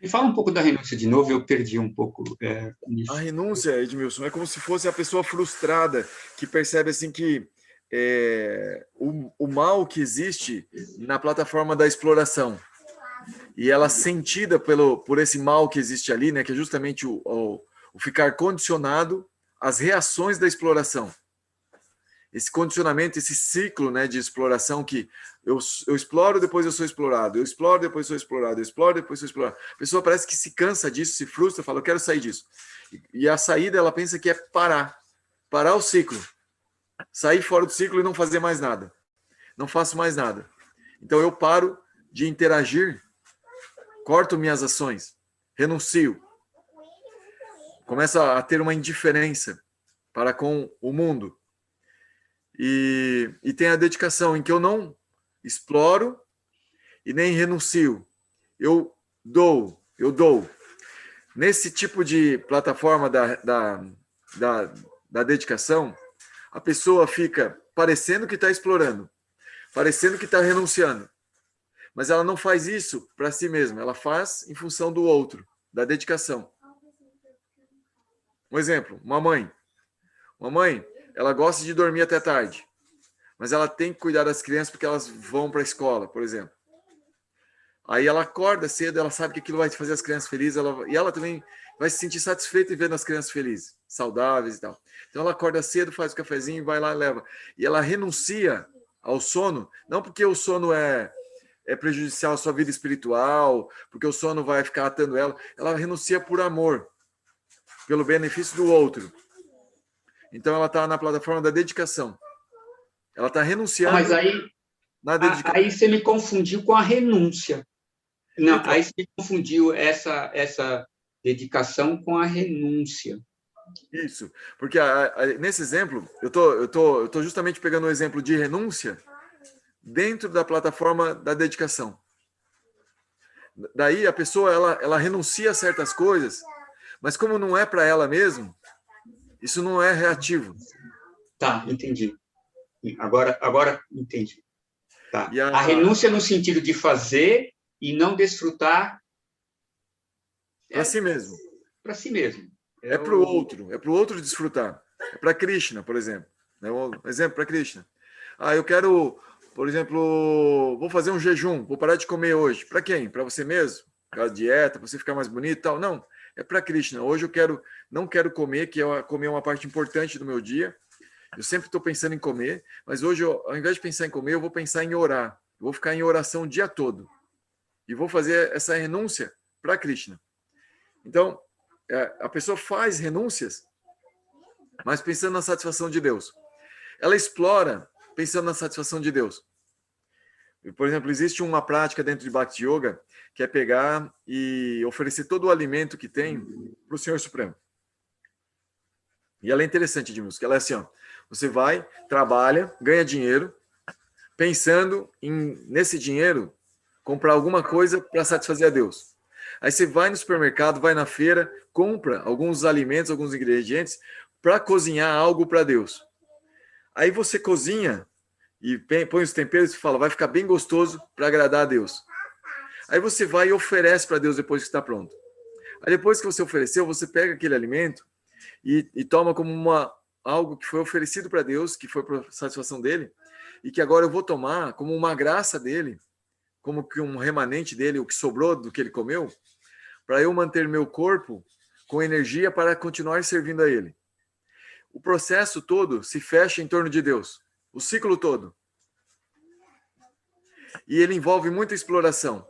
E fala um pouco da renúncia de novo, eu perdi um pouco nisso. A renúncia, Edmilson, é como se fosse a pessoa frustrada que percebe assim que o mal que existe na plataforma da exploração e ela sentida por esse mal que existe ali, né, que é justamente o ficar condicionado às reações da exploração. Esse condicionamento, esse ciclo, né, de exploração que eu exploro, depois eu sou explorado, eu exploro, depois sou explorado, eu exploro, depois sou explorado. A pessoa parece que se cansa disso, se frustra, fala, eu quero sair disso. E a saída, ela pensa que é parar o ciclo. Sair fora do ciclo e não fazer mais nada. Não faço mais nada. Então eu paro de interagir, corto minhas ações, renuncio. Começo a ter uma indiferença para com o mundo. E tem a dedicação, em que eu não exploro e nem renuncio. Eu dou. Nesse tipo de plataforma da dedicação, a pessoa fica parecendo que está explorando, parecendo que está renunciando. Mas ela não faz isso para si mesma, ela faz em função do outro, da dedicação. Um exemplo, uma mãe. Uma mãe, ela gosta de dormir até tarde, mas ela tem que cuidar das crianças porque elas vão para a escola, por exemplo. Aí ela acorda cedo, ela sabe que aquilo vai fazer as crianças felizes, e ela também vai se sentir satisfeita em ver as crianças felizes, saudáveis e tal. Então ela acorda cedo, faz o cafezinho, vai lá e leva. E ela renuncia ao sono, não porque o sono é prejudicial à sua vida espiritual, porque o sono vai ficar atando ela renuncia por amor, pelo benefício do outro. Então ela está na plataforma da dedicação. Ela está renunciando. Mas aí você me confundiu com a renúncia. Não, então, aí você me confundiu essa dedicação com a renúncia. Isso, porque nesse exemplo, eu tô justamente pegando o exemplo de renúncia dentro da plataforma da dedicação. Daí a pessoa, ela renuncia a certas coisas, mas como não é para ela mesma, isso não é reativo. Tá, entendi. Agora entendi. Tá. A renúncia no sentido de fazer e não desfrutar para si mesmo. Para si mesmo. É para o outro desfrutar. É para Krishna, por exemplo. Um exemplo para Krishna. Eu quero, por exemplo, vou fazer um jejum, vou parar de comer hoje. Para quem? Para você mesmo? Para a dieta, para você ficar mais bonito e tal? Não, é para Krishna. Hoje não quero comer, que comer é uma parte importante do meu dia. Eu sempre estou pensando em comer, mas hoje, ao invés de pensar em comer, eu vou pensar em orar. Eu vou ficar em oração o dia todo. E vou fazer essa renúncia para Krishna. Então, a pessoa faz renúncias, mas pensando na satisfação de Deus. Ela explora pensando na satisfação de Deus. Por exemplo, existe uma prática dentro de Bhakti Yoga que é pegar e oferecer todo o alimento que tem para o Senhor Supremo. E ela é interessante, Edmilson, que ela é assim, ó, você vai, trabalha, ganha dinheiro, pensando nesse dinheiro comprar alguma coisa para satisfazer a Deus. Aí você vai no supermercado, vai na feira, compra alguns alimentos, alguns ingredientes para cozinhar algo para Deus. Aí você cozinha e põe os temperos e fala, vai ficar bem gostoso para agradar a Deus. Aí você vai e oferece para Deus depois que está pronto. Aí depois que você ofereceu, você pega aquele alimento e toma como algo que foi oferecido para Deus, que foi para satisfação dele, e que agora eu vou tomar como uma graça dele, como que um remanente dele, o que sobrou do que ele comeu, para eu manter meu corpo com energia para continuar servindo a ele. O processo todo se fecha em torno de Deus, o ciclo todo. E ele envolve muita exploração.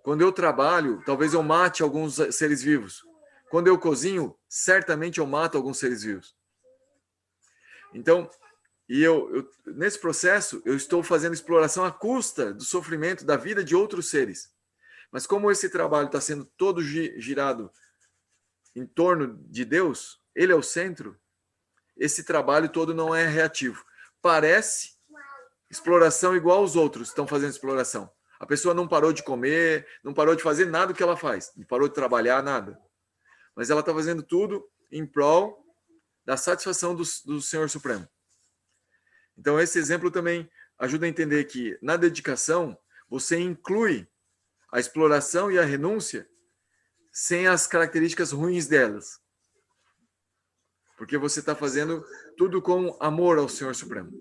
Quando eu trabalho, talvez eu mate alguns seres vivos. Quando eu cozinho, certamente eu mato alguns seres vivos. Então, nesse processo, eu estou fazendo exploração à custa do sofrimento da vida de outros seres. Mas como esse trabalho está sendo todo girado em torno de Deus, ele é o centro, esse trabalho todo não é reativo. Parece exploração igual aos outros estão fazendo exploração. A pessoa não parou de comer, não parou de fazer nada do que ela faz, não parou de trabalhar, nada. Mas ela está fazendo tudo em prol da satisfação do Senhor Supremo. Então, esse exemplo também ajuda a entender que, na dedicação, você inclui a exploração e a renúncia sem as características ruins delas. Porque você está fazendo tudo com amor ao Senhor Supremo.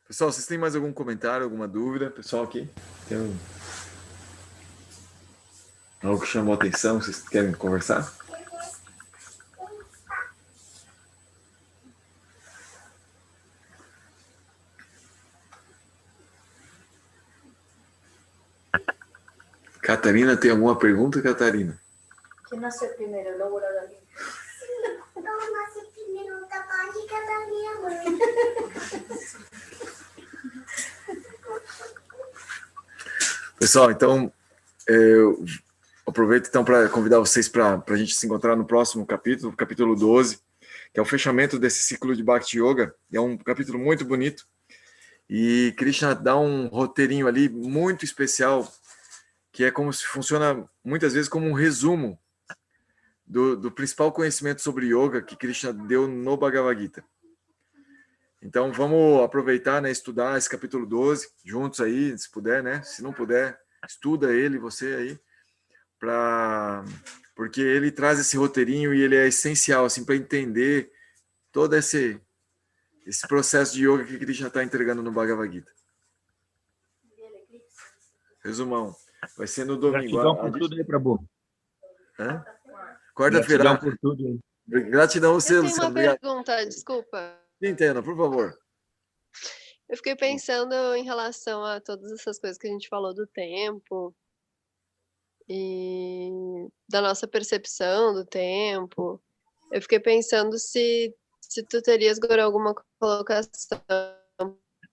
Pessoal, vocês têm mais algum comentário, alguma dúvida? Pessoal aqui, tem algo que chamou a atenção, vocês querem conversar? Catarina, tem alguma pergunta, Catarina? ¿Quién nació primero, el lobo o la gallina? Eu nasci primeiro da barriga da minha mãe. Pessoal, então, eu aproveito então para convidar vocês para a gente se encontrar no próximo capítulo, capítulo 12, que é o fechamento desse ciclo de Bhakti Yoga. É um capítulo muito bonito. E Krishna dá um roteirinho ali muito especial, que é como se funciona muitas vezes como um resumo do principal conhecimento sobre yoga que Krishna deu no Bhagavad Gita. Então vamos aproveitar, né, estudar esse capítulo 12 juntos aí, se puder, né? Se não puder, estuda ele, você aí, porque ele traz esse roteirinho e ele é essencial assim para entender todo esse processo de yoga que Krishna está entregando no Bhagavad Gita. Resumão. Vai ser no domingo. Gratidão por tudo aí, Prabhu. Quarta-feira. Gratidão por tudo aí. Gratidão a você, Eu tenho Luciano. uma Obrigado. pergunta, desculpa. Entenda, por favor. Eu fiquei pensando em relação a todas essas coisas que a gente falou do tempo e da nossa percepção do tempo. Eu fiquei pensando se tu terias, Guru, alguma colocação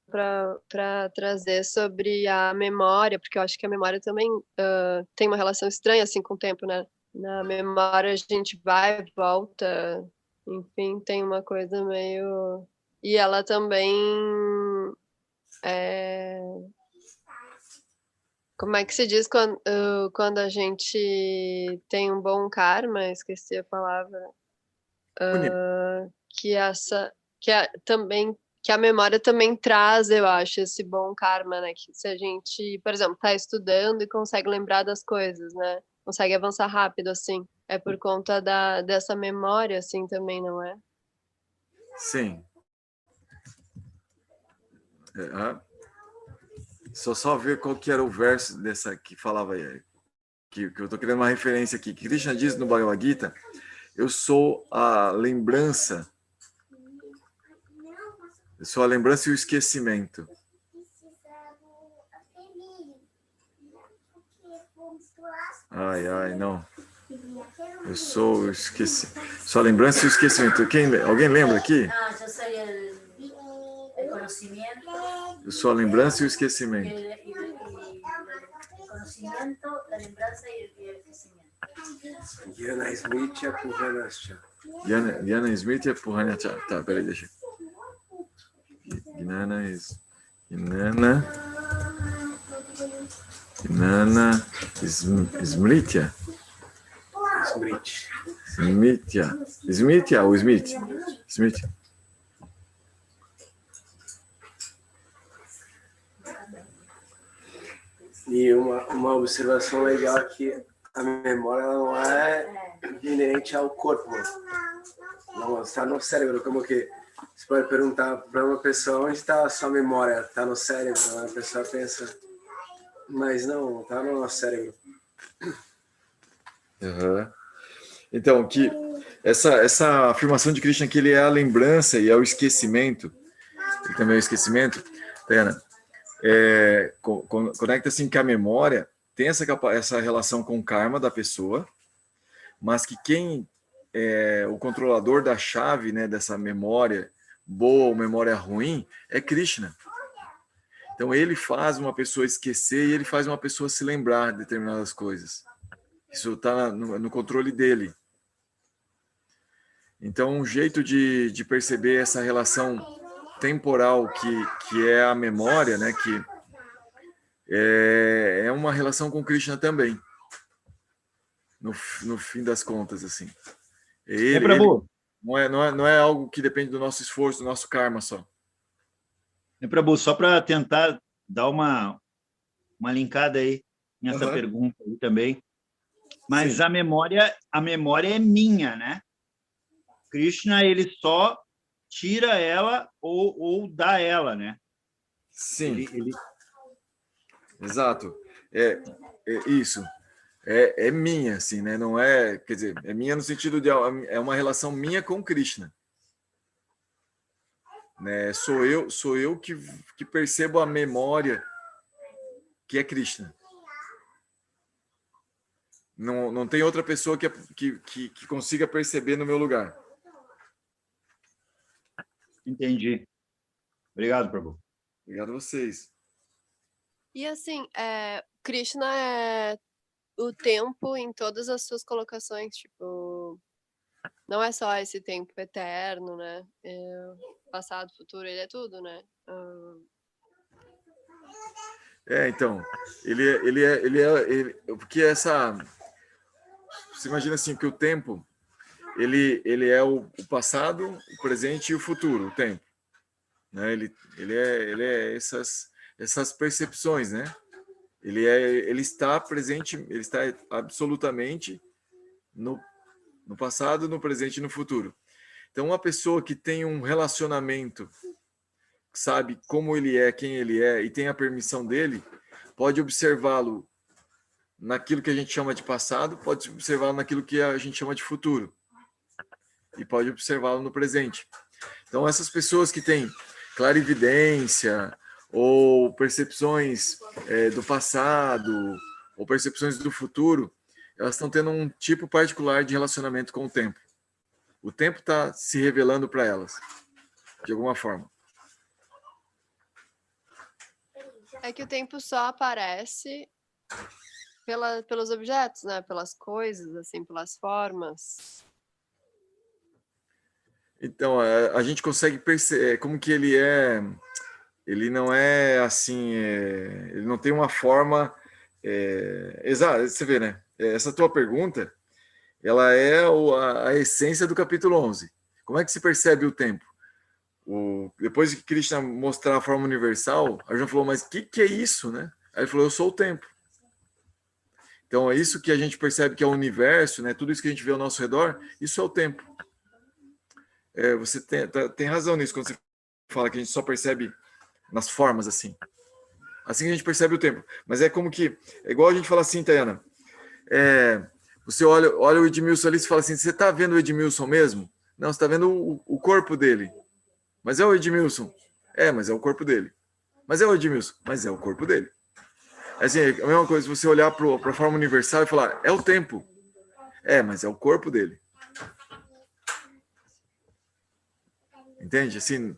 para trazer sobre a memória, porque eu acho que a memória também tem uma relação estranha assim com o tempo, né? Na memória a gente vai e volta, enfim, tem uma coisa meio... E ela também... Como é que se diz quando a gente tem um bom karma? Esqueci a palavra. Que a memória também traz, eu acho, esse bom karma, né? Que se a gente, por exemplo, está estudando e consegue lembrar das coisas, né? Consegue avançar rápido, assim. É por conta dessa memória, assim, também, não é? Sim. Só ver qual que era o verso dessa que falava aí, que eu estou querendo uma referência aqui. Que Krishna diz no Bhagavad Gita: eu sou a lembrança. Eu sou a lembrança e o esquecimento. Ai, não. Eu sou o sou a lembrança e o esquecimento. Alguém lembra aqui? Eu sei o conhecimento. Eu sou a lembrança e o esquecimento. O conhecimento, a lembrança e o esquecimento. Jnana Smritya Puranascha. Jnana Smritya Puranascha. Tá, peraí, deixa. Jnana Smritya. Smritya ou Smith? Smith. E uma observação legal é que a memória ela não é inerente ao corpo, não está no cérebro, como que você pode perguntar para uma pessoa onde está a sua memória, está no cérebro, a pessoa pensa, mas não está no nosso cérebro. Uhum. Então, que essa afirmação de Krishna que ele é a lembrança e é o esquecimento, ele também é o esquecimento, pena, conecta-se que a memória tem essa relação com o karma da pessoa, mas que quem é o controlador da chave, né, dessa memória boa ou memória ruim é Krishna. Então ele faz uma pessoa esquecer e ele faz uma pessoa se lembrar de determinadas coisas. Isso está no controle dele. Então um jeito de perceber essa relação temporal que é a memória, né, que é uma relação com Krishna também, no fim das contas, assim. Prabhu? Não é algo que depende do nosso esforço, do nosso karma só. Prabhu, só para tentar dar uma linkada aí nessa pergunta aí também, mas sim, a memória é minha, né? Krishna, ele só tira ela ou dá ela, né? Sim. Exato. Isso. É minha, assim, né? Não é, quer dizer, é minha no sentido de é uma relação minha com Krishna. Né? Sou eu que percebo a memória que é Krishna. Não tem outra pessoa que consiga perceber no meu lugar. Entendi. Obrigado, Prabhu. Obrigado a vocês. E assim, Krishna é o tempo em todas as suas colocações, tipo, não é só esse tempo eterno, né? Passado, futuro, ele é tudo, né? Então, porque você imagina assim que o tempo ele é o passado, o presente e o futuro, o tempo, né? Ele é essas percepções, né? Ele está presente, ele está absolutamente no passado, no presente e no futuro. Então, uma pessoa que tem um relacionamento, sabe como ele é, quem ele é e tem a permissão dele, pode observá-lo naquilo que a gente chama de passado, pode observá-lo naquilo que a gente chama de futuro e pode observá-lo no presente. Então, essas pessoas que têm clarividência ou percepções do passado ou percepções do futuro, elas estão tendo um tipo particular de relacionamento com o tempo. O tempo está se revelando para elas, de alguma forma. É que o tempo só aparece pelos objetos, né? Pelas coisas, assim, pelas formas. Então, a gente consegue perceber como que ele não é assim, ele não tem uma forma exata. Você vê, né? Essa tua pergunta, ela é a essência do capítulo 11. Como é que se percebe o tempo? Depois que Krishna mostrar a forma universal, Arjuna falou, mas o que é isso, né? Aí ele falou, eu sou o tempo. Então, é isso que a gente percebe que é o universo, né? Tudo isso que a gente vê ao nosso redor, isso é o tempo. Você tem razão nisso, quando você fala que a gente só percebe nas formas, assim. Assim que a gente percebe o tempo. Mas é como que... É igual a gente fala assim, Tayana. Você olha o Edmilson ali e fala assim, você está vendo o Edmilson mesmo? Não, você está vendo o corpo dele. Mas é o Edmilson. Mas é o corpo dele. Mas é o Edmilson. Mas é o corpo dele. Assim, é a mesma coisa se você olhar para a forma universal e falar, é o tempo. Mas é o corpo dele. Entende? Assim,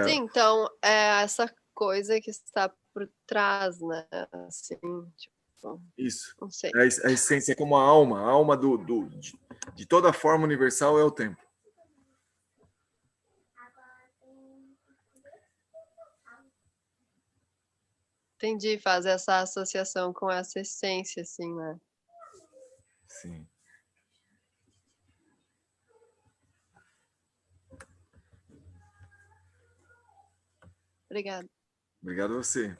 Sim, então, é essa coisa que está por trás, né? Assim, tipo, isso. não sei. A essência é como a alma de toda a forma universal é o tempo. Entendi, faz essa associação com essa essência, assim, né? Sim. Obrigada. Obrigado a você.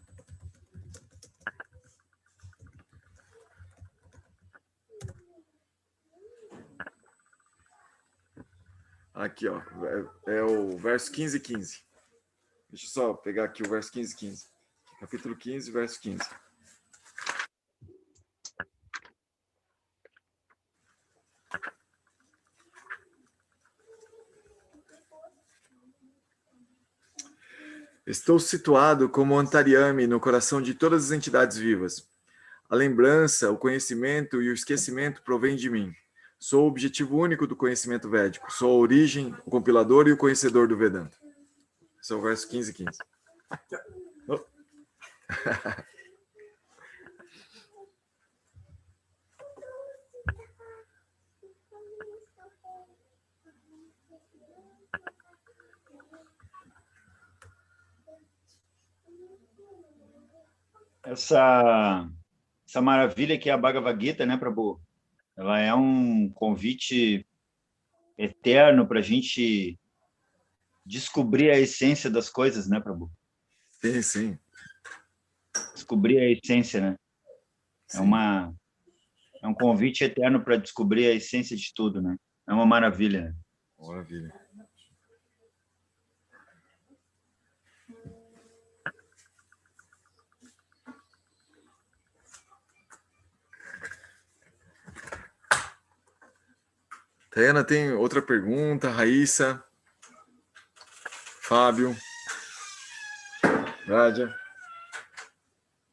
Aqui, ó, é o verso 15 e 15. Deixa eu só pegar aqui o verso 15 e 15. Capítulo 15, verso 15. Estou situado como Antaryami no coração de todas as entidades vivas. A lembrança, o conhecimento e o esquecimento provêm de mim. Sou o objetivo único do conhecimento védico. Sou a origem, o compilador e o conhecedor do Vedanta. Esse é o verso 15 e 15. Oh. Essa maravilha que é a Bhagavad Gita, né, Prabhu? Ela é um convite eterno para a gente descobrir a essência das coisas, né, Prabhu? Sim, sim. Descobrir a essência, né? É um convite eterno para descobrir a essência de tudo, né? É uma maravilha. Né? Maravilha. Tayana, tem outra pergunta? Raíssa? Fábio? Rádia?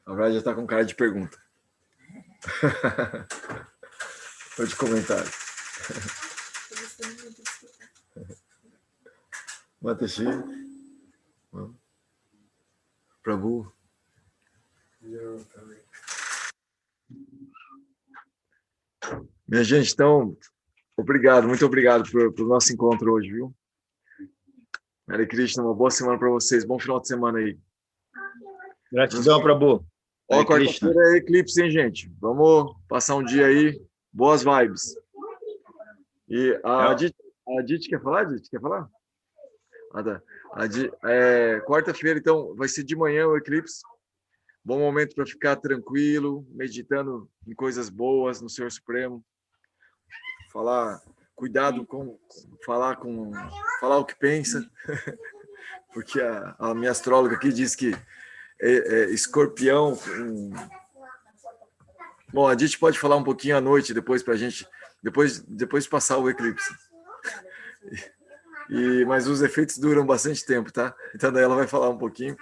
A Rádia está com cara de pergunta. Pode comentar. Matashi. Prabhu. Minha gente, então, obrigado, muito obrigado pelo nosso encontro hoje, viu? Hare Krishna, uma boa semana para vocês, bom final de semana aí. Gratidão, Prabhu. Ó, quarta-feira é eclipse, hein, gente? Vamos passar um dia aí, boas vibes. E a Dite quer falar, Dite? Quer falar? Ah, tá. Quarta-feira, então, vai ser de manhã o eclipse. Bom momento para ficar tranquilo, meditando em coisas boas no Senhor Supremo. Cuidado com falar o que pensa, porque a minha astróloga aqui diz que escorpião. Bom, a gente pode falar um pouquinho à noite depois para a gente, depois de passar o eclipse. Mas os efeitos duram bastante tempo, tá? Então daí ela vai falar um pouquinho,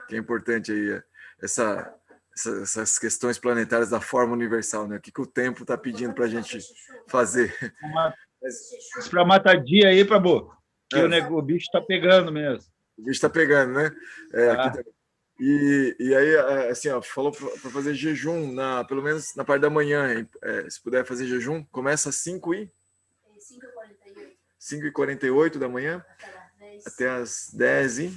que é importante aí essas questões planetárias da forma universal, né? O que o tempo está pedindo para a gente fazer. Para matar dia aí, Prabhu, que o bicho está pegando mesmo. O bicho está pegando, né? Aqui também. E aí, assim, ó, falou para fazer jejum, pelo menos na parte da manhã, se puder fazer jejum, começa às 5h48 da manhã, até às 10h30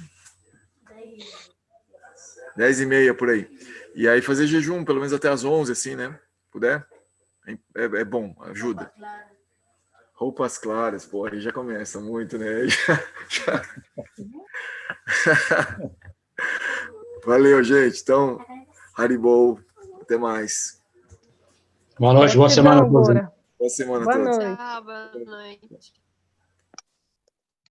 por aí. E aí fazer jejum, pelo menos até às 11h, assim, né? Puder, é bom, ajuda. Roupas claras, pô, aí já começa muito, né? Valeu, gente. Então, Haribol, até mais. Boa noite, boa semana a todos. Boa semana a Boa todos. noite. Tchau, boa noite.